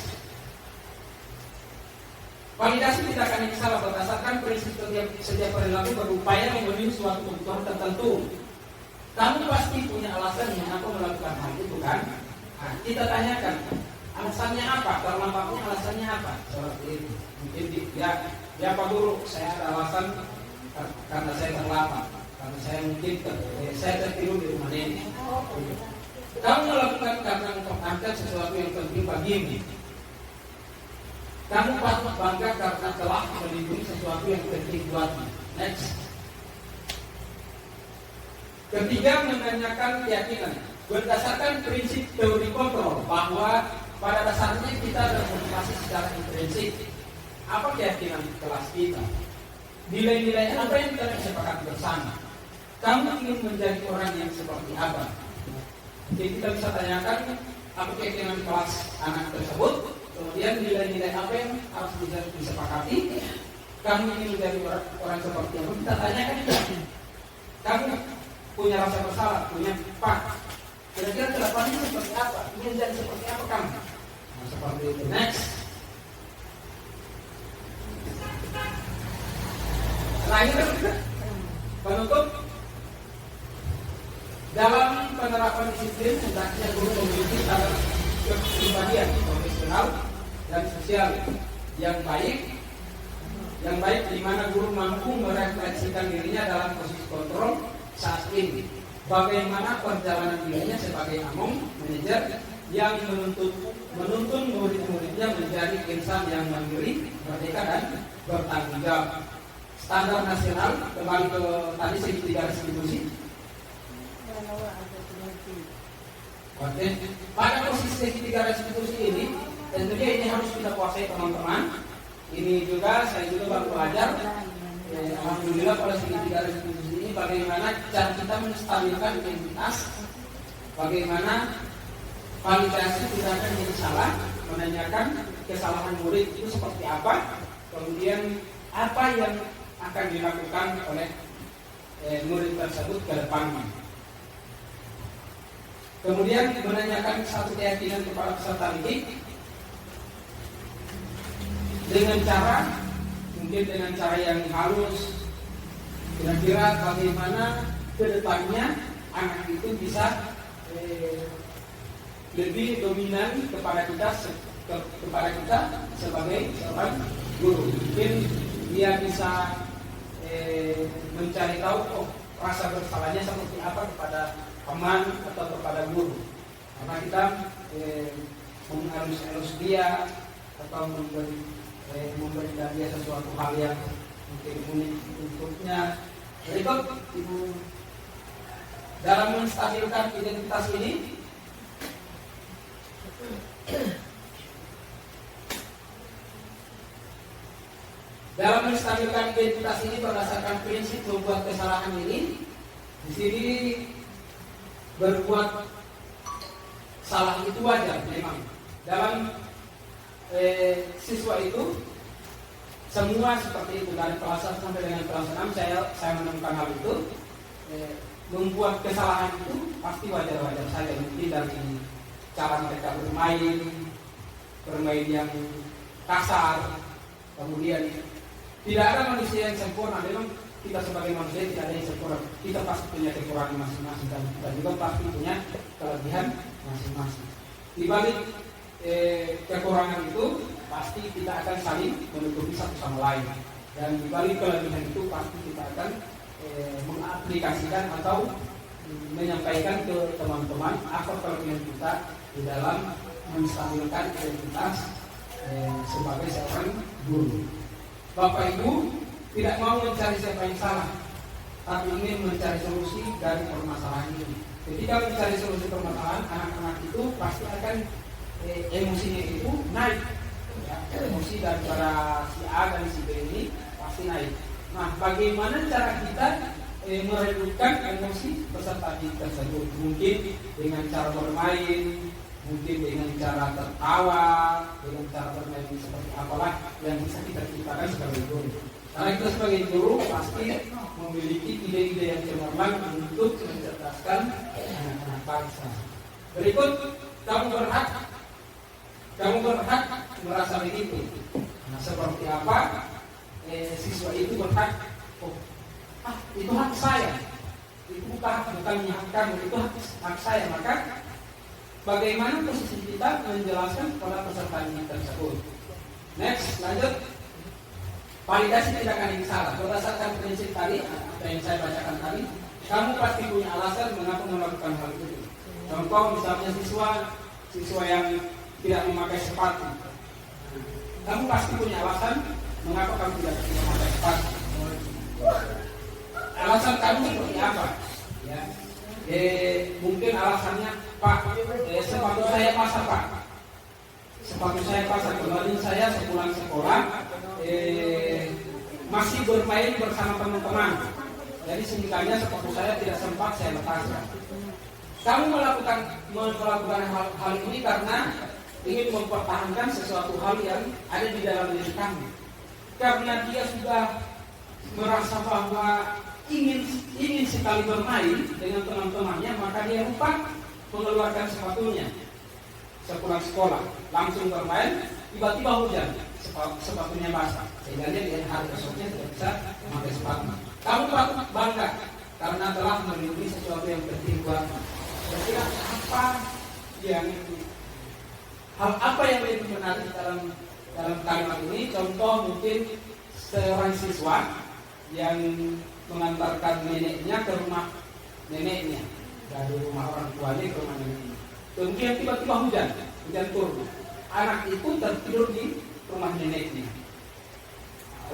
Validasi tindakan yang salah berdasarkan prinsip setiap perilaku berupaya memenuhi suatu kebutuhan tertentu. Kamu pasti punya alasan mengapa melakukan hal itu kan? Nah, kita tanyakan alasannya apa, terlambatnya alasannya apa, seperti itu. Mungkin dia Pak Guru, saya ada alasan karena saya terlambat, karena saya mungkin saya tertidur di rumah nenek. Kamu melakukan karena mempertahankan sesuatu yang penting bagimu. Kamu patut bangga karena telah melindungi sesuatu yang penting buatmu. Next. Ketiga, menanyakan keyakinan berdasarkan prinsip teori kontrol, bahwa pada dasarnya kita termotivasi secara intrinsik. Apa keyakinan kelas kita? Nilai-nilai apa yang kita sepakati bersama? Kamu ingin menjadi orang yang seperti apa? Jadi kita bisa tanyakan apa keyakinan kelas anak tersebut, kemudian nilai-nilai apa yang harus bisa disepakati. Kamu ingin menjadi orang seperti apa? Kita tanyakan juga. Kamu punya rasa bersalah, punya pak. Kira-kira kedepannya seperti apa? Ingin jadi seperti apa kamu? Nah, seperti itu. Next. Terakhir, penutup. Dalam penerapan disiplin, hendaknya guru memiliki standar kepribadian profesional dan sosial yang baik, di mana guru mampu merefleksikan dirinya dalam posisi kontrol saat ini. Bagaimana perjalanan dirinya sebagai among manajer yang menuntun murid-muridnya menjadi insan yang mandiri, merdeka dan bertanggung jawab. Standar nasional, kembali ke tadi segitiga restitusi. Oke. Pada posisi segitiga restitusi ini, tentunya ini harus kita kuasai teman-teman. Ini juga saya juga baru belajar. Alhamdulillah pada segitiga restitusi ini bagaimana cara kita menstabilkan identitas, bagaimana validasi tidak akan jadi salah, menanyakan kesalahan murid itu seperti apa, kemudian apa yang akan dilakukan oleh murid tersebut ke depannya. Kemudian menanyakan satu keyakinan kepada peserta didik dengan cara yang halus. Kira-kira bagaimana ke depannya anak itu bisa lebih dominan kepada kita sebagai seorang guru. Mungkin dia bisa mencari tahu rasa bersalahnya seperti apa kepada teman atau kepada guru, karena kita mengalus-alus dia atau memberi dia sesuatu hal yang mungkin unik untuknya. Berikut Ibu, dalam menstabilkan identitas ini berdasarkan prinsip membuat kesalahan ini, di sini berbuat salah itu wajar memang. Dalam siswa itu semua seperti itu, dari kelas 1 sampai dengan kelas 6 saya menemukan hal itu. Membuat kesalahan itu pasti wajar-wajar saja. Mungkin dari cara mereka bermain yang kasar, kemudian tidak ada manusia yang sempurna. Memang kita sebagai manusia tidak ada yang sempurna. Kita pasti punya kekurangan masing-masing dan kita juga pasti punya kelebihan masing-masing. Di balik kekurangan itu pasti kita akan saling menutupi satu sama lain, dan di balik kelebihan itu pasti kita akan mengaplikasikan atau menyampaikan ke teman-teman apa kelebihan kita di dalam menstabilkan identitas sebagai seorang guru. Bapak Ibu tidak mau mencari siapa yang salah, tapi ingin mencari solusi dari permasalahan ini. Ketika mencari solusi permasalahan, anak-anak itu pasti akan emosinya itu naik. Ya, emosi daripada si A dan si B ini pasti naik. Nah, bagaimana cara kita meredupkan emosi peserta didik tersebut? Mungkin dengan cara bermain, mungkin dengan cara tertawa, dengan cara bermain seperti apalah yang bisa kita ciptakan sebagai guru. Karena kita sebagai guru pasti memiliki ide-ide yang cemerlang untuk mencerdaskan anak-anak bangsa. Berikut, kamu berhak merasa begitu. Nah, seperti apa siswa itu berhak? Itu hak saya. Itu bukan hak kamu, itu hak saya. Maka bagaimana posisi kita menjelaskan kepada peserta didik tersebut? Next, lanjut. Validasi tindakan yang salah. Berdasarkan prinsip tadi, apa yang saya bacakan tadi, kamu pasti punya alasan mengapa melakukan hal itu. Contoh misalnya siswa yang tidak memakai sepatu. Kamu pasti punya alasan mengapa kamu tidak memakai sepatu. Alasan kamu seperti apa? Ya. Mungkin alasannya, Pak, sepatu saya pasang, Pak. Sepatu saya pasang, kemarin saya sepulang sekolah masih bermain bersama teman-teman. Jadi singkatnya sepatu saya tidak sempat saya lepaskan. Kamu melakukan hal ini karena ingin mempertahankan sesuatu hal yang ada di dalam diri kamu. Karena dia sudah merasa bahwa ingin sekali bermain dengan teman-temannya, maka dia lupa mengeluarkan sepatunya. Sepulang sekolah langsung bermain, tiba-tiba hujan, sepatunya basah, sehingga dia hari esoknya tidak bisa memakai sepatu. Kamu patut bangga karena telah melindungi sesuatu yang penting buatmu. Kira-kira hal apa yang lebih menarik dalam kalimat ini? Contoh mungkin seorang siswa yang mengantarkan neneknya ke rumah neneknya, dari rumah orang tuanya ke rumah neneknya. Kemudian tiba-tiba hujan turun. Anak itu tertidur di rumah neneknya.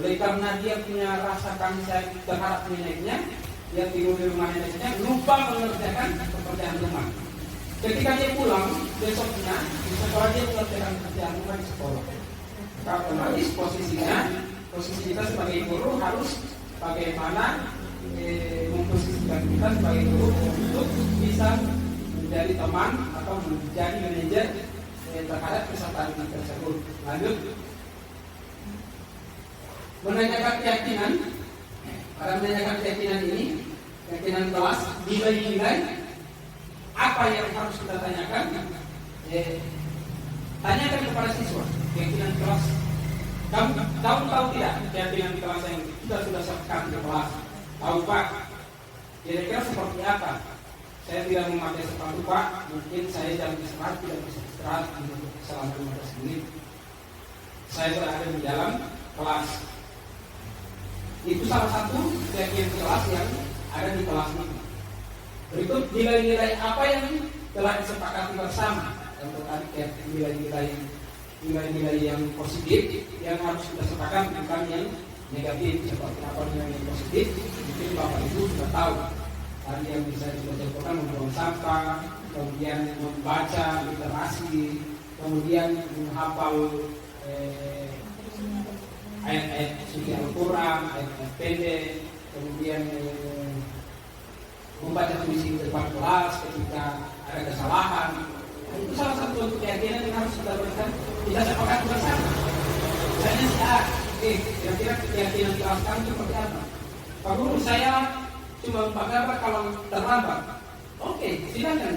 Oleh karena dia punya rasa kasih sayang terhadap neneknya, dia tidur di rumah neneknya, lupa mengerjakan pekerjaan rumah. Ketika dia pulang besoknya di sekolah, dia mengerjakan pekerjaan rumah di sekolah. Maka otomatis posisi kita sebagai guru harus bagaimana memposisikan kita sebagai guru untuk bisa menjadi teman atau menjadi manajer terhadap peserta didik tersebut. Lanjut, menanyakan keyakinan. Pada menanyakan keyakinan ini, keyakinan kelas, nilai-nilai apa yang harus kita tanyakan? Tanyakan kepada siswa keyakinan kelas. Kamu tahu tidak keyakinan kelas yang kita sudah serahkan ke kelas? Tahu, Pak? Kira-kira seperti apa? Saya tidak memakai sepatu, Pak. Mungkin saya jam istirahat tidak bisa istirahat selama 15 menit. Saya berada di dalam kelas. Itu salah satu keyakinan kelas yang ada di kelas ini. Berikut nilai-nilai apa yang telah disepakati bersama. Untuk tadi nilai-nilai yang positif yang harus kita sepakati, bukan yang negatif. Seperti apa nilai yang positif? Mungkin Bapak Ibu sudah tahu. Tadi yang bisa kita contohkan membuang sampah, kemudian membaca literasi, kemudian menghafal ayat-ayat suci Al-Quran, ayat-ayat pendek, kemudian membaca puisi di depan kelas ketika ada kesalahan. Itu salah satu bentuk keyakinan yang harus kita berikan. Kita sepakati bersama. Misalnya kira-kira keyakinan kelas kami seperti apa? Pak Guru, saya cuma menggambar kalau terlambat. Oke, silakan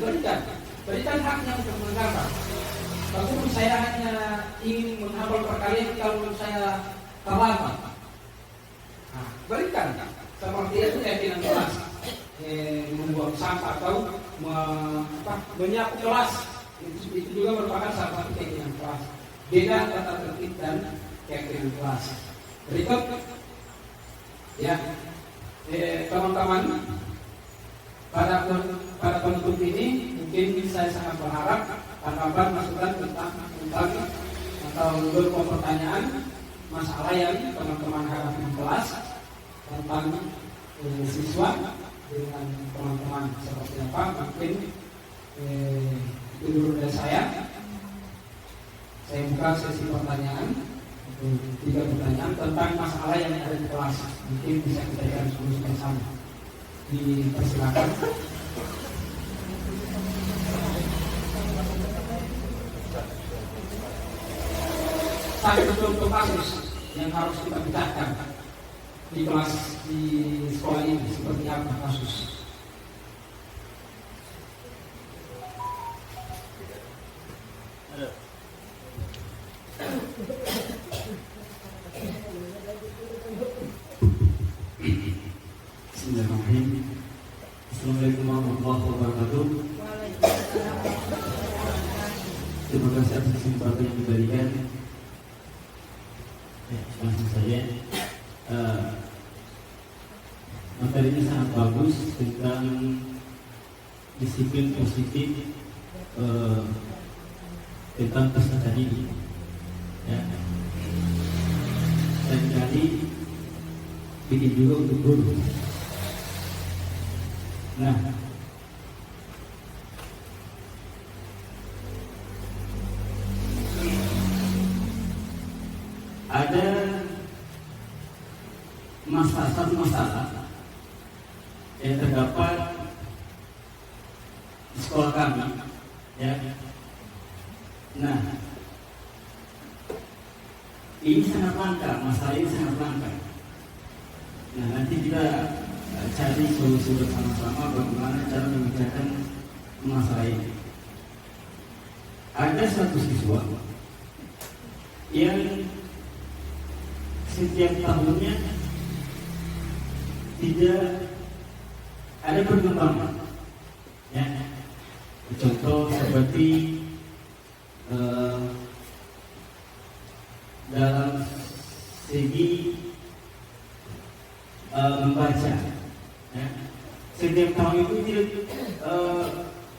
berikan haknya untuk menggambar. Pak Guru, saya hanya ingin menghafal perkalian kalau saya terlambat. Nah, berikan. Seperti itu keyakinan kelas. Membuang sampah atau menyapu kelas, itu juga merupakan salah satu keyakinan kelas. Beda tata tertib dan keyakinan kelas. Berikut, ya, teman-teman, pada penutup ini mungkin saya sangat berharap tanggapan masukan tentang atau beberapa pertanyaan masalah yang teman-teman hadapi di kelas tentang siswa dengan teman-teman seperti apa. Mungkin itu dulu dari saya buka sesi pertanyaan, 3 pertanyaan tentang masalah yang ada di kelas. Mungkin bisa kita lihat solusi bersama. Dipersilakan. satu contoh kasus yang harus kita pecahkan di kelas di sekolah ini seperti apa kasus? Bismillahirrahmanirrahim. Assalamualaikum warahmatullahi wabarakatuh. Terima kasih atas kesempatan yang diberikan. Langsung saja. Materinya sangat bagus tentang disiplin positif tentang peserta didik. Ya. Dan tadi bikin juga untuk guru. Nah, ada satu masalah yang terdapat di sekolah kami, ya. Nah, ini sangat langka, masalah ini sangat langka. Nah, nanti kita cari solusi bersama-sama bagaimana cara memecahkan masalah ini. Ada satu siswa yang setiap tahunnya tidak ada perkembangan, ya. Contoh seperti dalam segi membaca, ya. Setiap tahun itu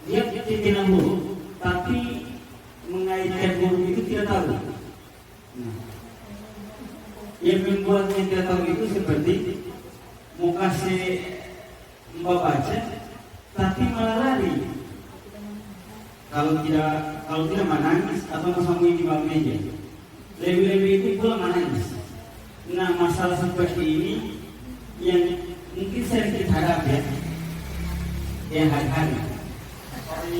dia tidak huruf, tapi mengaitkan huruf itu tidak tahu. Nah, yang membuatnya tidak tahu itu seperti mau kasih membaca, tapi malah lari. Kalau tidak menangis atau bersambung di bawah meja. Lebih-lebih itu pula menangis. Nah, masalah seperti ini yang mungkin sedikit hadapi, ya hari-hari.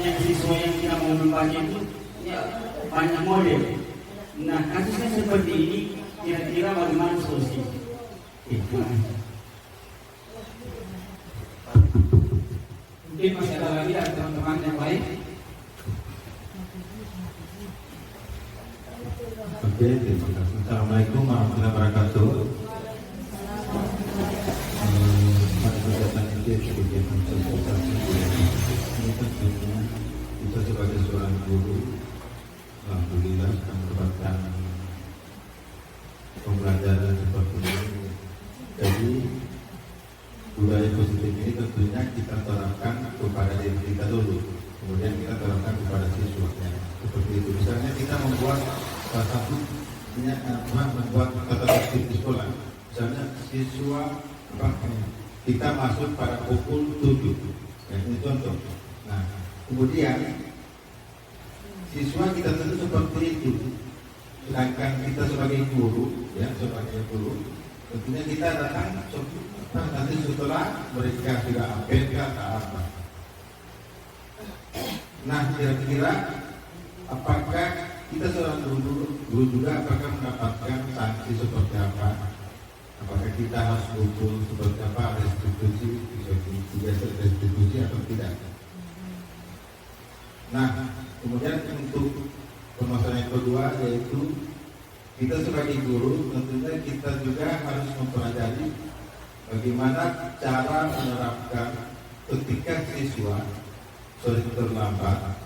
Yang siswa yang tidak mau membaca itu ya, banyak model. Nah, kasusnya seperti ini, kira-kira bagaimana solusinya? Mungkin masih ada lagi dari teman-teman yang lain. Oke, terima kasih. Assalamualaikum warahmatullahi wabarakatuh. Pada kesempatan ini sebagai konsultasi ini tentunya kita sebagai seorang guru, alhamdulillah sedang mendapatkan pembelajaran seperti ini. Jadi budaya positif ini tentunya kita terapkan kepada diri kita dulu, kemudian kita terapkan kepada siswanya. Seperti itu. Misalnya kita membuat salah satu membuat tata tertib di sekolah. Misalnya siswa kita masuk pada pukul 7, ya, ini contoh. Nah, kemudian siswa kita tentu seperti itu. Sedangkan kita sebagai guru, ya, sebagai guru, tentunya kita datang nanti setelah mereka sudah APK atau apa. Nah, kira-kira apakah kita seorang guru juga apakah mendapatkan sanksi seperti apa? Apakah kita harus betul seperti apa, restitusi, bisa restitusi atau tidak? Nah, kemudian untuk permasalahan yang kedua yaitu kita sebagai guru tentunya kita juga harus mempelajari bagaimana cara menerapkan ketika siswa sore terlambat,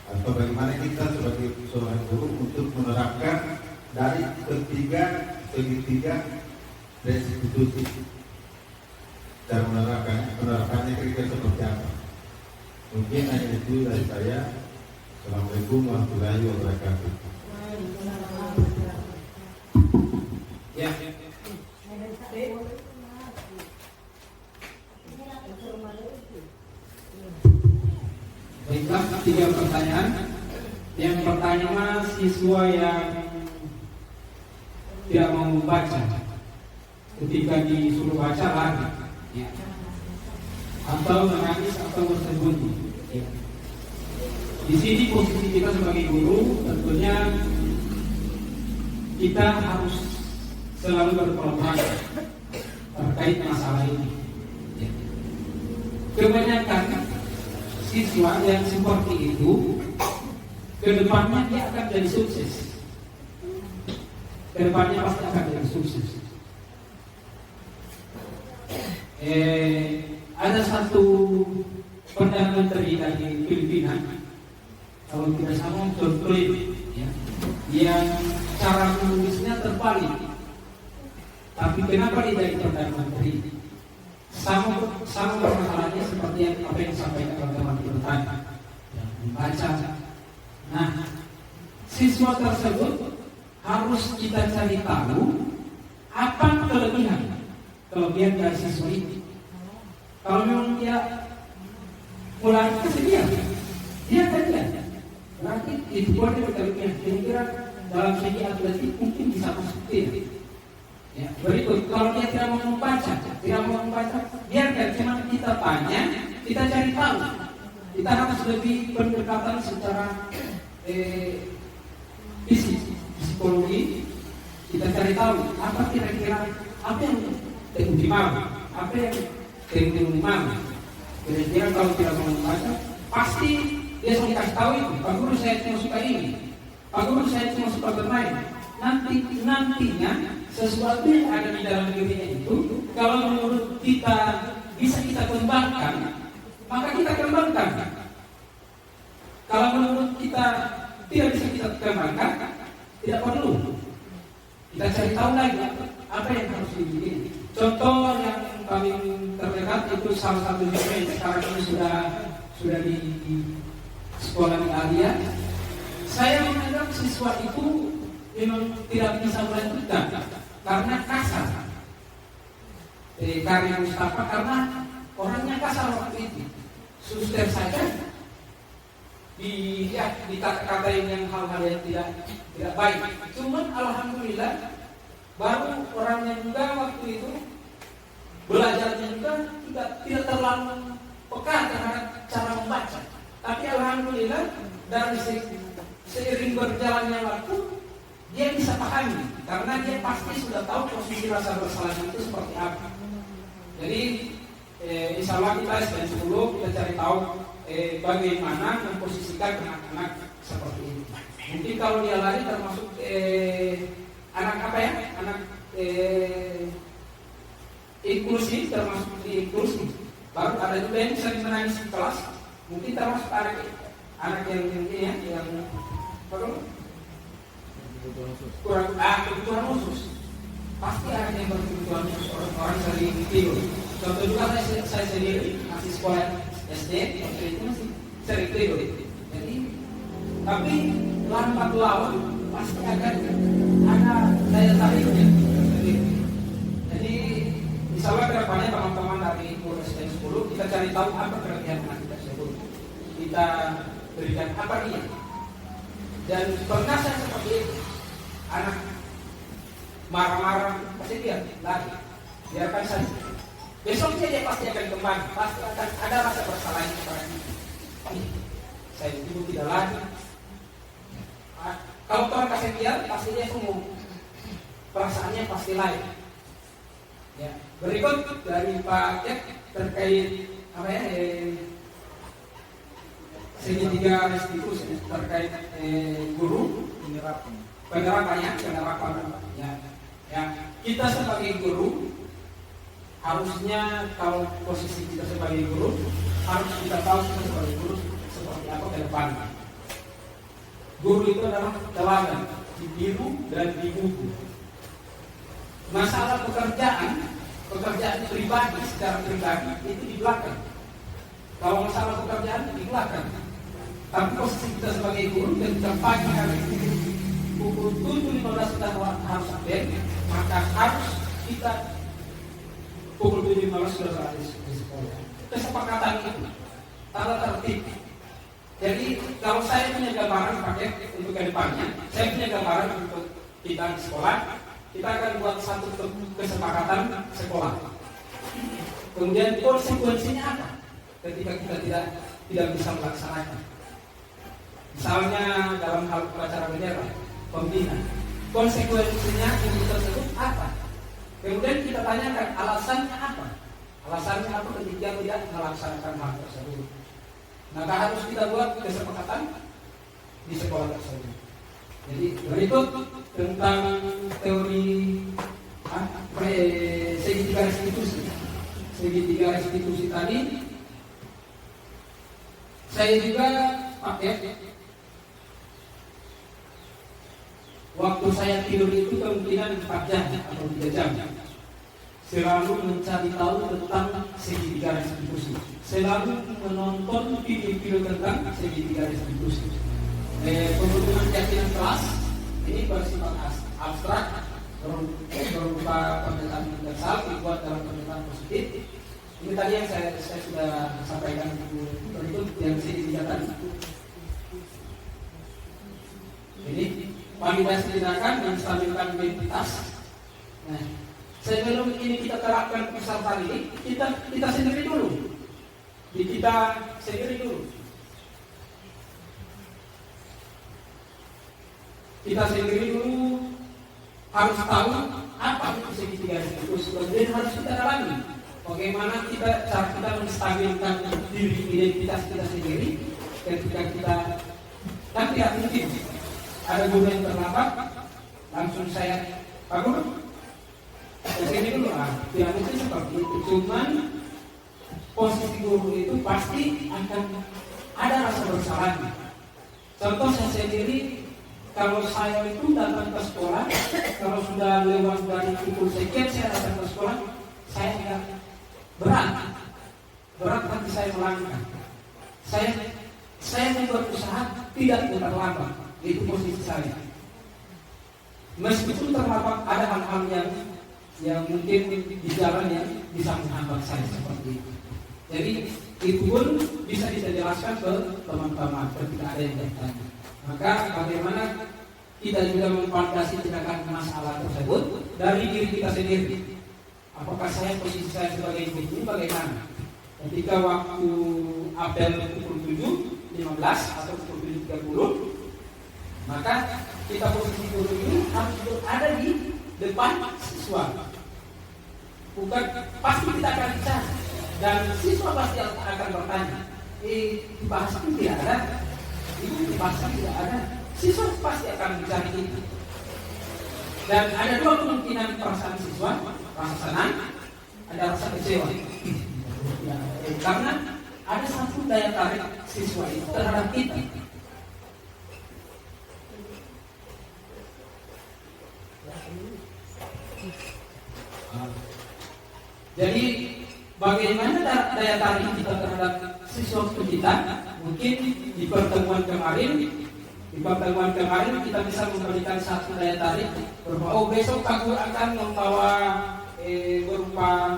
atau bagaimana kita sebagai seorang guru untuk menerapkan dari segitiga restitusi. Cara penerapannya kira-kira seperti apa? Mungkin hanya itu dari saya. Assalamualaikum warahmatullahi wabarakatuh. Ya. Baiklah, 3 pertanyaan. Yang pertama, siswa yang tidak mau membaca ketika disuruh baca lari, ya. Atau menangis atau bersembunyi, ya. Di sini posisi kita sebagai guru tentunya kita harus selalu berkolaborasi terkait masalah ini. Ya. Kebanyakan siswa yang seperti itu, kedepannya dia akan jadi sukses. Kedepannya pasti akan jadi sukses. Ada satu Perdana Menteri dari Filipina, kalau tidak salah John Floyd, ya, yang cara menulisnya terbalik. Tapi kenapa dia jadi Perdana Menteri? Sama permasalahannya seperti apa yang disampaikan oleh teman-teman tadi, yang membaca. Nah, siswa tersebut harus kita cari tahu apa kelebihan dari siswa itu. Kalau memang dia mulai kesedihan, dia akan lihat. Berarti itu boleh berkelebihan. Kira-kira dalam segi atletik mungkin bisa masuk tim. Ya, berikut, kalau dia tidak mau membaca, biarkan cuma kita tanya, kita cari tahu. Kita harus lebih pendekatan secara psikologi. Kita cari tahu apa kira-kira apa yang dimana, apa yang dimana. Kira-kira kalau tidak mau membaca, pasti dia sudah dikasih tahu itu. Pak Guru, saya cuma suka ini. Pak Guru, saya cuma suka bermain. Nantinya sesuatu yang ada di dalam dirinya itu, kalau menurut kita bisa kita kembangkan, maka kita kembangkan. Kalau menurut kita tidak bisa kita kembangkan, tidak perlu. Kita cari tahu lagi apa yang harus dibikin. Contoh yang paling terdekat itu salah satu yang sekarang ini sudah di sekolah di Alia. Saya menganggap siswa itu memang tidak bisa melanjutkan karena kasar. Karya Mustafa karena orangnya kasar waktu itu. Suster saja dikata-katain yang hal-hal yang tidak baik. Cuman alhamdulillah baru orangnya juga waktu itu belajarnya juga tidak terlalu peka terhadap cara membaca. Tapi alhamdulillah dari seiring berjalannya waktu dia bisa pahami karena dia pasti sudah tahu posisi rasa bersalahnya itu seperti apa. Jadi insya Allah kita SDN 10 kita cari tahu bagaimana memposisikan anak-anak seperti ini. Mungkin kalau dia lari termasuk anak apa ya? Anak inklusif, termasuk di inklusif. Baru ada juga yang sering menangis di kelas. Mungkin termasuk anak yang kebutuhan khusus. Pasti ada yang berkebutuhan khusus, orang sering tidur. Contoh juga saya sendiri masih sekolah SD, waktu itu masih sering tidur. Jadi, tapi lambat laun pasti akan ada daya tariknya. Jadi, insya Allah kedepannya teman-teman dari SDN 10 kita cari tahu apa kelebihan anak kita tersebut. Kita berikan apa dia. Dan pernah saya seperti itu, anak marah-marah pasti dia lari, biarkan saja. Besoknya dia pasti akan kembali, pasti akan ada rasa bersalah kepada kita. Saya dulu tidak lagi. Kalau orang kasih dia, pasti dia semua perasaannya pasti lain. Ya. Berikut dari Pak Jack terkait apa ya? Segitiga restitusi terkait guru penerapannya. Ya. Kita sebagai guru harusnya kalau posisi kita sebagai guru harus kita tahu kita sebagai guru seperti apa ke depan. Guru itu adalah teladan di biru dan di buku. Masalah pekerjaan pribadi secara pribadi itu di belakang. Kalau masalah pekerjaan di belakang. Tapi posisi kita sebagai guru dan kita pagi hari pukul 7.15 kita harus update, maka harus kita pukul 7.15 sudah berada di sekolah. Kesepakatan itu tata tertib. Jadi kalau saya punya gambaran pakai untuk ke depannya, saya punya gambaran untuk kita di sekolah, kita akan buat satu kesepakatan sekolah. Kemudian konsekuensinya apa ketika kita tidak bisa melaksanakan? Misalnya dalam hal upacara bendera, pembina, konsekuensinya guru tersebut apa. Kemudian kita tanyakan alasannya apa. Alasannya apa ketika tidak melaksanakan hal tersebut. Maka harus kita buat kesepakatan di sekolah tersebut. Jadi berikut tentang teori segitiga restitusi. Segitiga restitusi tadi saya juga pakai. Waktu saya tidur itu kemungkinan 4 jam atau 3 jam. Selalu mencari tahu tentang segitiga restitusi. Selalu menonton video-video tentang segitiga restitusi. Pemenuhan keyakinan kelas ini bersifat abstrak, berupa pernyataan universal dibuat dalam pernyataan positif. Ini tadi yang saya sudah sampaikan berikut yang segitiga tadi. Ini validasi tindakan dan stabilkan identitas. Nah, sebelum ini kita terapkan peserta ini, kita sendiri dulu. Kita sendiri dulu. Kita sendiri dulu harus tahu apa itu segitiga restitusi. Kemudian harus kita dalami bagaimana cara kita menstabilkan diri identitas kita sendiri ketika kita kan tidak mungkin ada guru yang terlambat langsung saya Pak Guru kesini dulu tidak mungkin seperti itu. Cuman posisi guru itu pasti akan ada rasa bersalah. Contoh saya sendiri, kalau saya itu datang ke sekolah, kalau sudah lewat dari pukul sekian saya datang ke sekolah, saya tidak berat hati saya melangkah. Saya membuat usaha tidak terlambat. Itu posisi saya. Meskipun terlambat ada hal-hal yang mungkin di jalan yang bisa menghambat saya seperti itu. Jadi itu pun bisa jelaskan ke teman-teman ketika ada yang bertanya. Maka bagaimana kita juga memvalidasi tindakan masalah tersebut dari diri kita sendiri. Apakah posisi saya sebagai guru bagaimana? Ketika waktu apel pukul 7.15 atau pukul 7.30, maka kita posisi guru ini harus berada di depan siswa. Bukan pasti kita akan bicara dan siswa pasti akan bertanya. Bahasa itu tidak ada. Itu bahasa tidak ada. Siswa pasti akan bicara itu. Dan ada dua kemungkinan perasaan siswa, rasa senang, ada rasa kecewa. Ya, karena ada satu daya tarik siswa itu terhadap kita. Jadi bagaimana daya tarik kita terhadap siswa kita? Mungkin di pertemuan kemarin kita bisa memberikan satu daya tarik berupa besok aku akan membawa berupa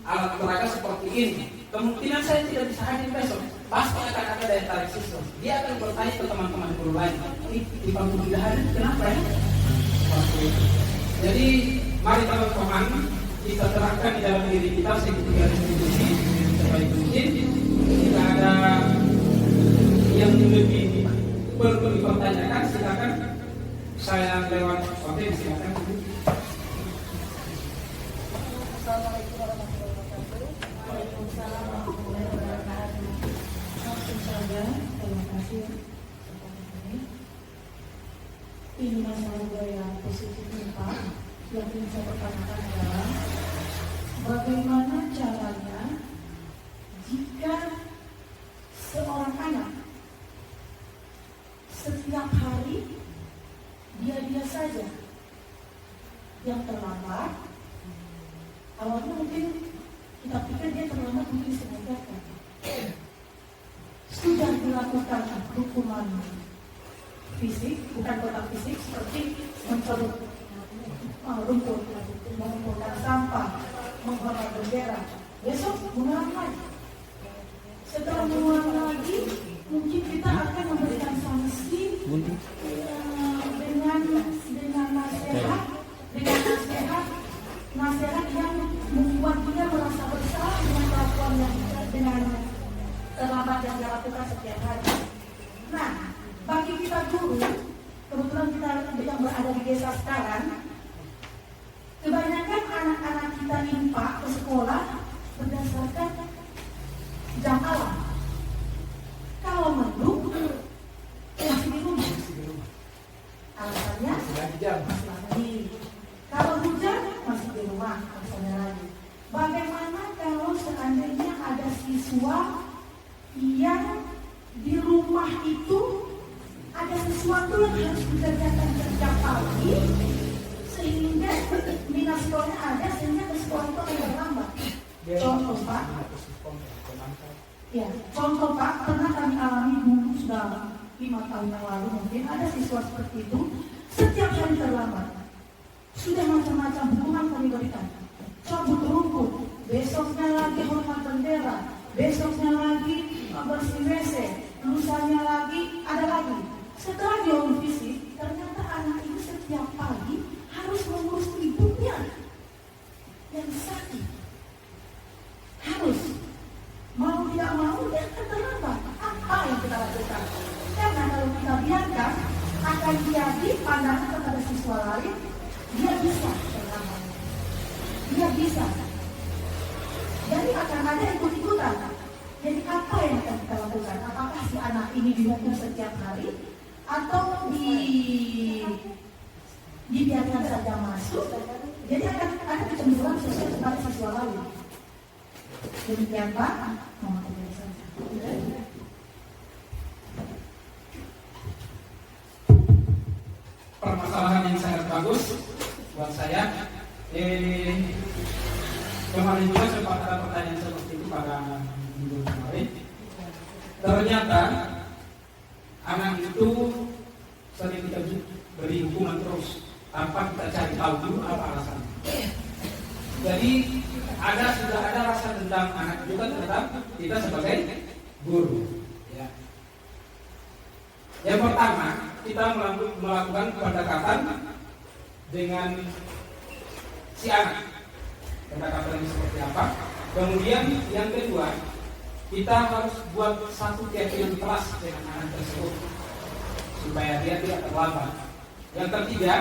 alat peraga seperti ini. Kemungkinan saya tidak bisa hadir besok. Pasti akan ada daya tarik siswa. Dia akan bertanya ke teman-teman guru lain. Di panggung tidak hadir, kenapa ya? Jadi mari teman-teman kita terapkan di dalam diri kita segitiga restitusi sebaik mungkin. Jika ada yang lebih perlu dipertanyakan, silakan saya lewat konten, silakan. Assalamualaikum warahmatullahi wabarakatuh. Waalaikumsalam warahmatullahi wabarakatuh. Langsung saja, terima kasih. Ini masalah gaya positif Pak. Yang ingin saya pertanyakan adalah bagaimana caranya jika seorang anak setiap hari dia saja yang terlambat. Awalnya mungkin kita pikir dia terlambat mungkin sebentar. Sudah dilakukan hukuman fisik, bukan kotak fisik seperti mencerut rumput, mengumpulkan sampah, menghormat bendera. Besok mengulang lagi. Setelah mengulang lagi, mungkin kita akan memberikan sanksi dengan nasihat yang membuat dia merasa bersalah dengan kelakuan yang dengan terlambat yang dilakukan setiap hari. Nah, bagi kita guru, kebetulan kita yang berada di desa sekarang, kebanyakan anak-anak kita IPA ke sekolah berdasarkan jam malam. Kalau mendung, masih di rumah. Alasannya masih lagi. Kalau hujan masih di rumah, alasannya lagi. Bagaimana kalau seandainya ada siswa yang di rumah itu ada sesuatu yang harus dikerjakan setiap pagi, sehingga minat sekolahnya ada, sehingga ke sekolah itu akan terlambat. Contoh Pak, ya, contoh Pak, pernah kami alami dulu sudah 5 tahun yang lalu mungkin ada siswa seperti itu, setiap hari terlambat. Sudah macam-macam hukuman kami berikan. Cabut rumput, besoknya lagi hormat bendera, besoknya lagi bersih WC, lusanya lagi ada lagi. Setelah diurus fisik, ternyata anak itu setiap pagi harus mengurus ibunya yang sakit. Harus. Mau tidak mau, dia akan terlambat. Apa yang kita lakukan? Karena kalau kita biarkan, akan jadi pandangan kepada siswa lain, dia bisa terlambat. Dia bisa. Jadi akan ada ikut-ikutan. Jadi apa yang akan kita lakukan? Apakah si anak ini dihukum setiap hari? Atau dibiarkan saja masuk? Jadi akan ada kecenderungan sosial kepada siswa lain. Demikian Pak. Permasalahan yang sangat bagus buat saya. Kemarin juga sempat ada pertanyaan seperti itu pada minggu kemarin. Ternyata anak itu sering kita beri hukuman terus tanpa kita cari tahu dulu apa alasannya. Jadi sudah ada rasa dendam anak juga terhadap kita sebagai guru. Ya. Yang pertama, kita melakukan pendekatan dengan si anak. Pendekatannya seperti apa? Kemudian yang kedua, kita harus buat satu keyakinan keras dengan anak tersebut supaya dia tidak terlambat. Yang ketiga,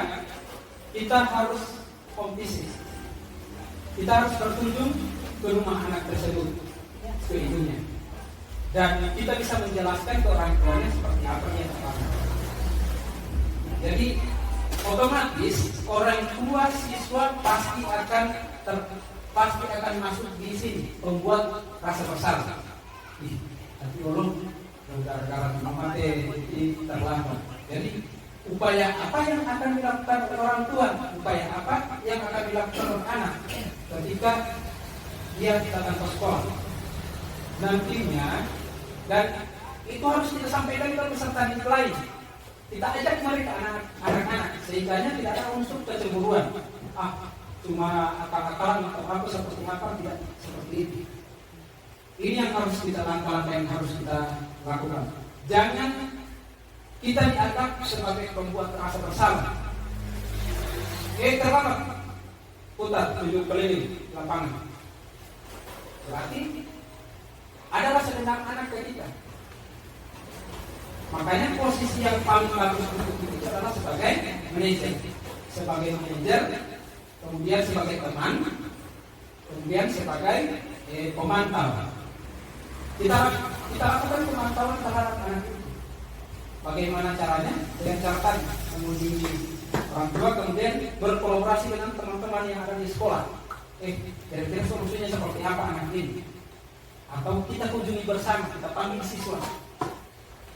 kita harus kompetisi. Kita harus berkunjung ke rumah anak tersebut, ke ibunya, dan kita bisa menjelaskan ke orang tuanya seperti apa yang terjadi. Jadi otomatis orang tua siswa pasti akan masuk di sini, membuat rasa bersalah. Tapi orang gara-gara mama ini terlambat. Jadi upaya apa yang akan dilakukan oleh orang tua? Upaya apa yang akan dilakukan oleh anak ketika dia datang ke sekolah nantinya? Dan itu harus kita sampaikan ke peserta didik lain. Kita ajak mereka anak-anak sehingga tidak ada unsur kecemburuan. Cuma akal-akalan atau apa seperti apa, tidak seperti itu. Ini yang harus kita langkah-langkah yang harus kita lakukan. Jangan kita dianggap sebagai pembuat rasa bersalah. Terlambat, putar 7 keliling lapangan. Berarti ada rasa dendam anak ke kita. Makanya posisi yang paling bagus untuk itu adalah sebagai manajer, kemudian sebagai teman, kemudian sebagai pemantau. Kita lakukan pemantauan terhadap anak itu. Bagaimana caranya? Dengan cara mengunjungi orang tua, kemudian berkolaborasi dengan teman-teman yang ada di sekolah. Kira-kira solusinya seperti apa anak ini? Atau kita kunjungi bersama, kita panggil siswa.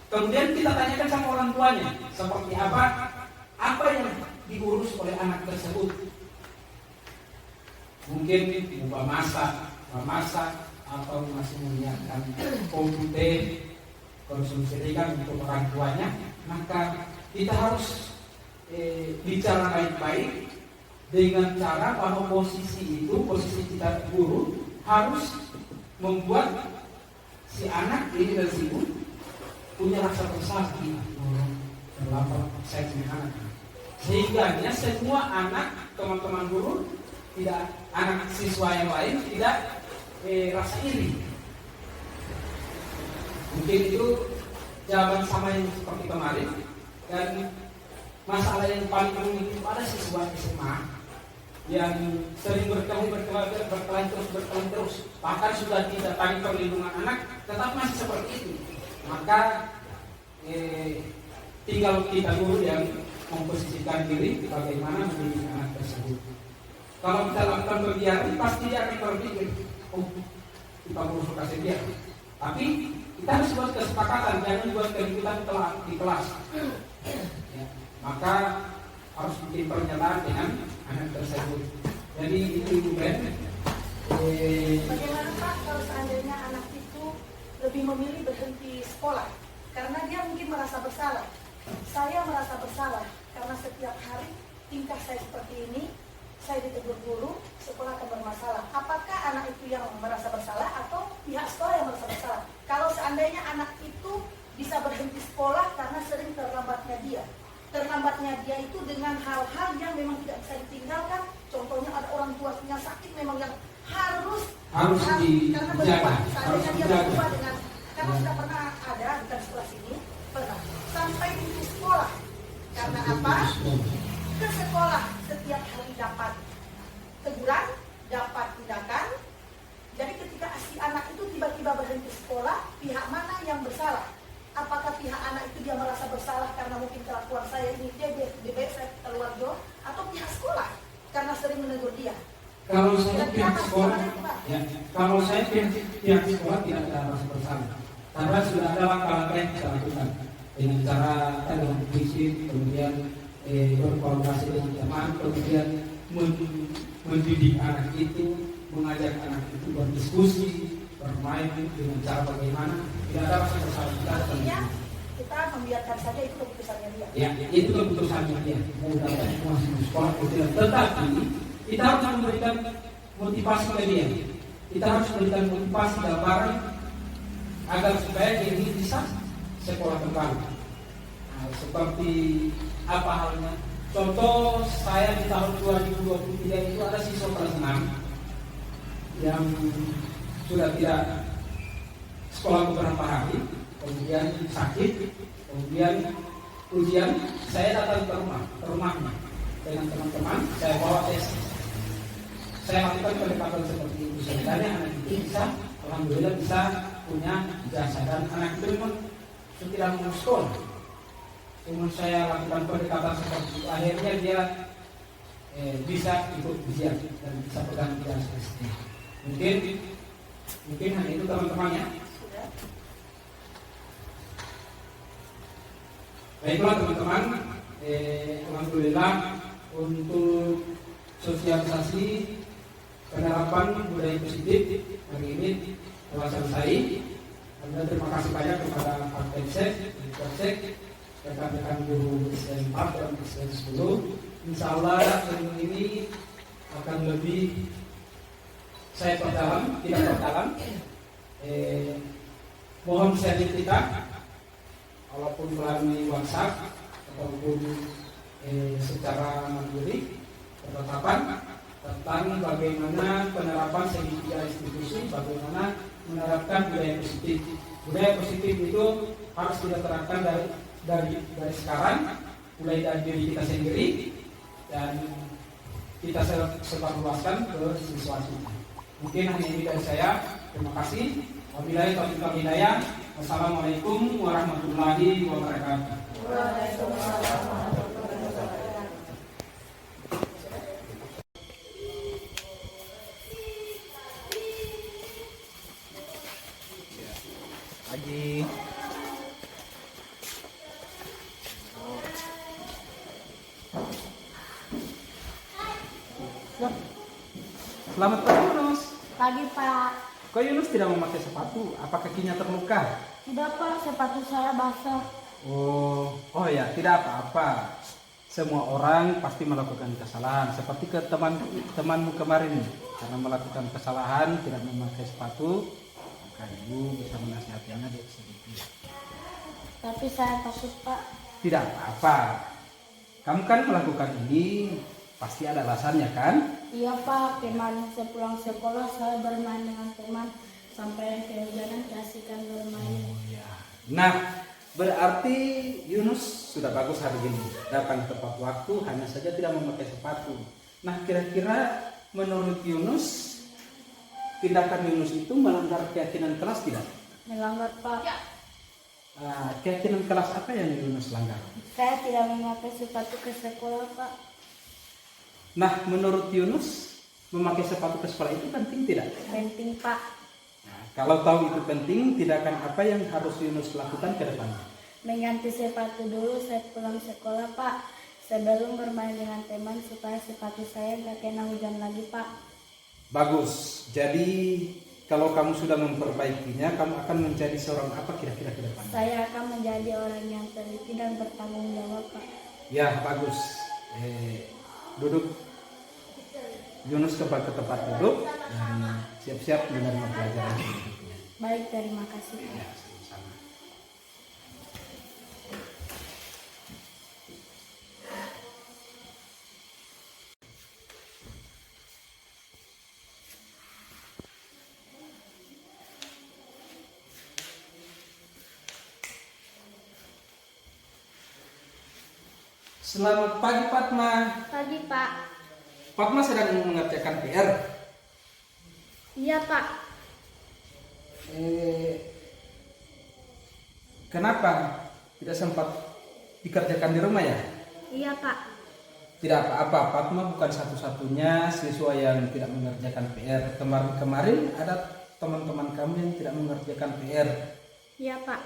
Kemudian kita tanyakan sama orang tuanya, seperti apa yang diurus oleh anak tersebut. Mungkin buka masak, atau masih menyiapkan komputer, konsumsikan untuk orang tuanya. Maka kita harus bicara baik-baik dengan cara bahwa posisi kita guru harus membuat si anak ini dan si ibu punya rasa bersalah terlambat saya punya anak. Sehingga semua anak teman-teman guru, tidak anak siswa yang lain tidak rasa iri. Mungkin itu jawaban sama yang seperti kemarin. Dan masalah yang paling rumit itu ada siswa SMA yang sering berkelahi terus, bahkan sudah didatangi perlindungan anak, tetap masih seperti itu. Maka tinggal kita guru yang memposisikan diri bagaimana mendidik anak tersebut. Kalau kita lakukan kegiatan, pasti dia akan berpikir, oh kita provokasi dia. Tapi kita harus buat kesepakatan, jangan buat keributan di kelas. Ya, maka harus bikin pernyataan dengan anak tersebut. Jadi itu Ibu Ben. Bagaimana Pak kalau seandainya anak itu lebih memilih berhenti sekolah karena dia mungkin merasa bersalah? Saya merasa bersalah karena setiap hari tingkah saya seperti ini, saya ditegur guru, sekolah akan bermasalah. Apakah anak itu yang merasa bersalah atau pihak sekolah yang merasa bersalah? Kalau seandainya anak itu bisa berhenti sekolah karena sering terlambatnya dia itu dengan hal-hal yang memang tidak bisa ditinggalkan. Contohnya ada orang tuanya sakit, memang yang harus karena berubah. Seandainya dia berubah dengan, karena sudah pernah ada di sekolah sini, pernah sampai di sekolah. Karena apa? Ke sekolah setiap hari dapat teguran, dapat tindakan. Jadi ketika si anak itu tiba-tiba berhenti sekolah, pihak mana yang bersalah? Apakah pihak anak itu dia merasa bersalah karena mungkin kelakuan saya ini dia saya keluar jauh, atau pihak sekolah karena sering menegur dia? Kalau saya pihak sekolah, ya, kalau saya pihak sekolah tidak ada rasa bersalah, karena sudah ada langkah-langkah yang kita lakukan dengan cara dengan fisik, kemudian berkolaborasi dengan teman, kemudian mendidik anak itu, mengajak anak itu berdiskusi, bermain dengan cara bagaimana, tidak ada rasa bersalah. Artinya kita membiarkan saja itu keputusannya dia. Ya, itu keputusannya dia. Mau dapat masuk sekolah atau tidak. Tetapi kita harus memberikan motivasi ke dia. Kita harus memberikan motivasi gambaran agar supaya dia ini bisa sekolah kembali. Nah, seperti apa halnya? Contoh saya di tahun 2023 itu ada siswa kelas 6 yang sudah tidak sekolah beberapa hari, kemudian sakit, kemudian ujian. Saya datang ke rumahnya dengan teman-teman, saya bawa tes. Saya lakukan pendekatan seperti itu. Sebenarnya anak itu bisa, alhamdulillah bisa punya ijazah, dan anak itu memang tidak mau sekolah. Cuma saya lakukan pendekatan seperti itu, akhirnya dia bisa ikut ujian dan bisa pegang ijazah SD. Mungkin hanya itu teman-temannya. Baiklah teman-teman, alhamdulillah untuk sosialisasi penerapan budaya positif hari ini telah selesai. Terima kasih banyak kepada Pak Pensek, Polsek, rekan-rekan guru SDN 4 dan SDN 10. Insya Allah ilmu ini akan lebih saya perdalam, tidak perdalam. Mohon sharing kita, walaupun melalui WhatsApp ataupun secara mandiri, penetapan tentang bagaimana penerapan segitiga institusi, bagaimana menerapkan budaya positif. Budaya positif itu harus kita terapkan dari sekarang, mulai dari diri kita sendiri, dan kita sebarluaskan ke siswa kita. Mungkin hanya ini dari saya. Terima kasih. Wabillahi taufiq wal hidayah. Wassalamualaikum warahmatullahi wabarakatuh. Waalaikumsalam warahmatullahi wabarakatuh. Lagi. Selamat pagi Yunus. Pagi Pak. Kok Yunus tidak memakai sepatu? Apa kakinya terluka? Tidak Pak, sepatu saya basah. Oh ya, tidak apa-apa. Semua orang pasti melakukan kesalahan. Seperti ke temanmu kemarin, karena melakukan kesalahan tidak memakai sepatu, maka ibu bisa menasihatinya sedikit. Tapi saya takut Pak. Tidak apa-apa. Kamu kan melakukan ini pasti ada alasannya kan? Iya Pak, kemarin sepulang sekolah saya bermain dengan teman sampai kehujanan keasikan bermain. Oh ya. Nah, Berarti Yunus sudah bagus hari ini, datang tepat waktu, hanya saja tidak memakai sepatu. Nah, kira-kira menurut Yunus, tindakan Yunus itu melanggar keyakinan kelas tidak? Melanggar Pak. Keyakinan kelas apa yang Yunus langgar? Saya tidak memakai sepatu ke sekolah Pak. Nah, menurut Yunus, memakai sepatu ke sekolah itu penting tidak? Penting Pak. Nah, kalau tahu itu penting, tindakan apa yang harus Yunus lakukan ke depan? Mengganti sepatu dulu saya pulang sekolah Pak. Sebelum bermain dengan teman supaya sepatu saya nggak kena hujan lagi Pak. Bagus. Jadi kalau kamu sudah memperbaikinya, kamu akan menjadi seorang apa kira-kira ke depan? Saya akan menjadi orang yang teliti dan bertanggung jawab Pak. Ya, bagus. Duduk. Yunus kembali ke tempat duduk dan siap-siap menerima pelajaran berikutnya. Baik, terima kasih Pak. Ya, sama-sama. Selamat pagi Fatma. Pagi Pak. Fatma sedang mengerjakan PR. Iya Pak. Kenapa tidak sempat dikerjakan di rumah ya? Iya Pak. Tidak apa-apa, Fatma bukan satu-satunya siswa yang tidak mengerjakan PR. Kemarin ada teman-teman kamu yang tidak mengerjakan PR. Iya Pak.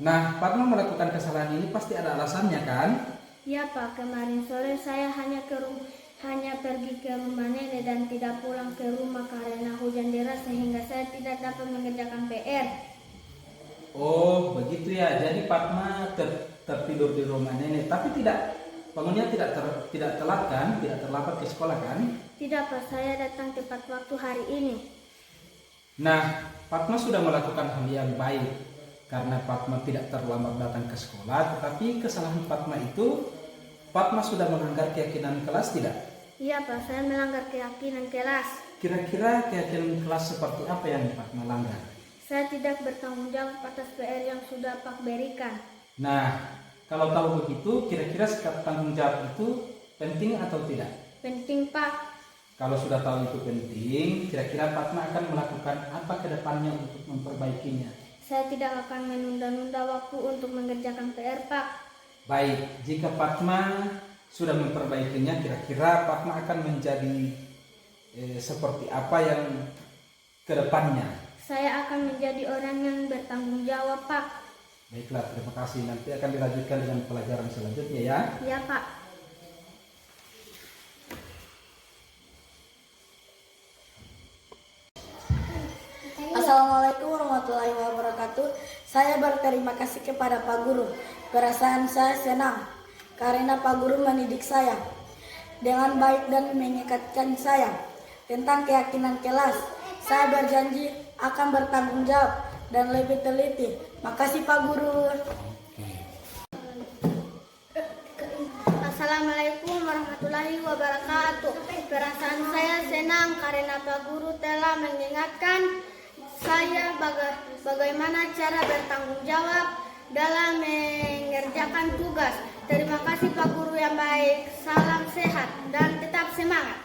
Nah, Fatma melakukan kesalahan ini pasti ada alasannya kan? Iya Pak, kemarin sore saya hanya pergi ke rumah nenek dan tidak pulang ke rumah karena hujan deras sehingga saya tidak dapat mengerjakan PR. Oh, begitu ya. Jadi Fatma tertidur di rumah nenek, tapi bangunnya tidak telat kan? Tidak terlambat ke sekolah kan? Tidak Pak, saya datang tepat waktu hari ini. Nah, Fatma sudah melakukan hal yang baik karena Fatma tidak terlambat datang ke sekolah, tetapi kesalahan Fatma itu Fatma sudah melanggar keyakinan kelas tidak? Iya Pak, saya melanggar keyakinan kelas. Kira-kira keyakinan kelas seperti apa yang Fatma langgar? Saya tidak bertanggung jawab atas PR yang sudah Pak berikan. Nah, kalau tahu begitu, kira-kira sikap tanggung jawab itu penting atau tidak? Penting Pak. Kalau sudah tahu itu penting, kira-kira Fatma akan melakukan apa ke depannya untuk memperbaikinya? Saya tidak akan menunda-nunda waktu untuk mengerjakan PR Pak. Baik, jika Fatma sudah memperbaikinya, kira-kira Fatma akan menjadi seperti apa yang ke depannya? Saya akan menjadi orang yang bertanggung jawab Pak. Baiklah, terima kasih. Nanti akan dilanjutkan dengan pelajaran selanjutnya ya. Iya Pak. Assalamualaikum warahmatullahi wabarakatuh. Saya berterima kasih kepada Pak Guru. Perasaan saya senang karena Pak Guru mendidik saya dengan baik dan mengingatkan saya tentang keyakinan kelas. Saya berjanji akan bertanggung jawab dan lebih teliti. Makasih Pak Guru. Assalamualaikum warahmatullahi wabarakatuh. Perasaan saya senang karena Pak Guru telah mengingatkan saya bagaimana cara bertanggung jawab dalam mengerjakan tugas. Terima kasih Pak Guru yang baik. Salam sehat dan tetap semangat.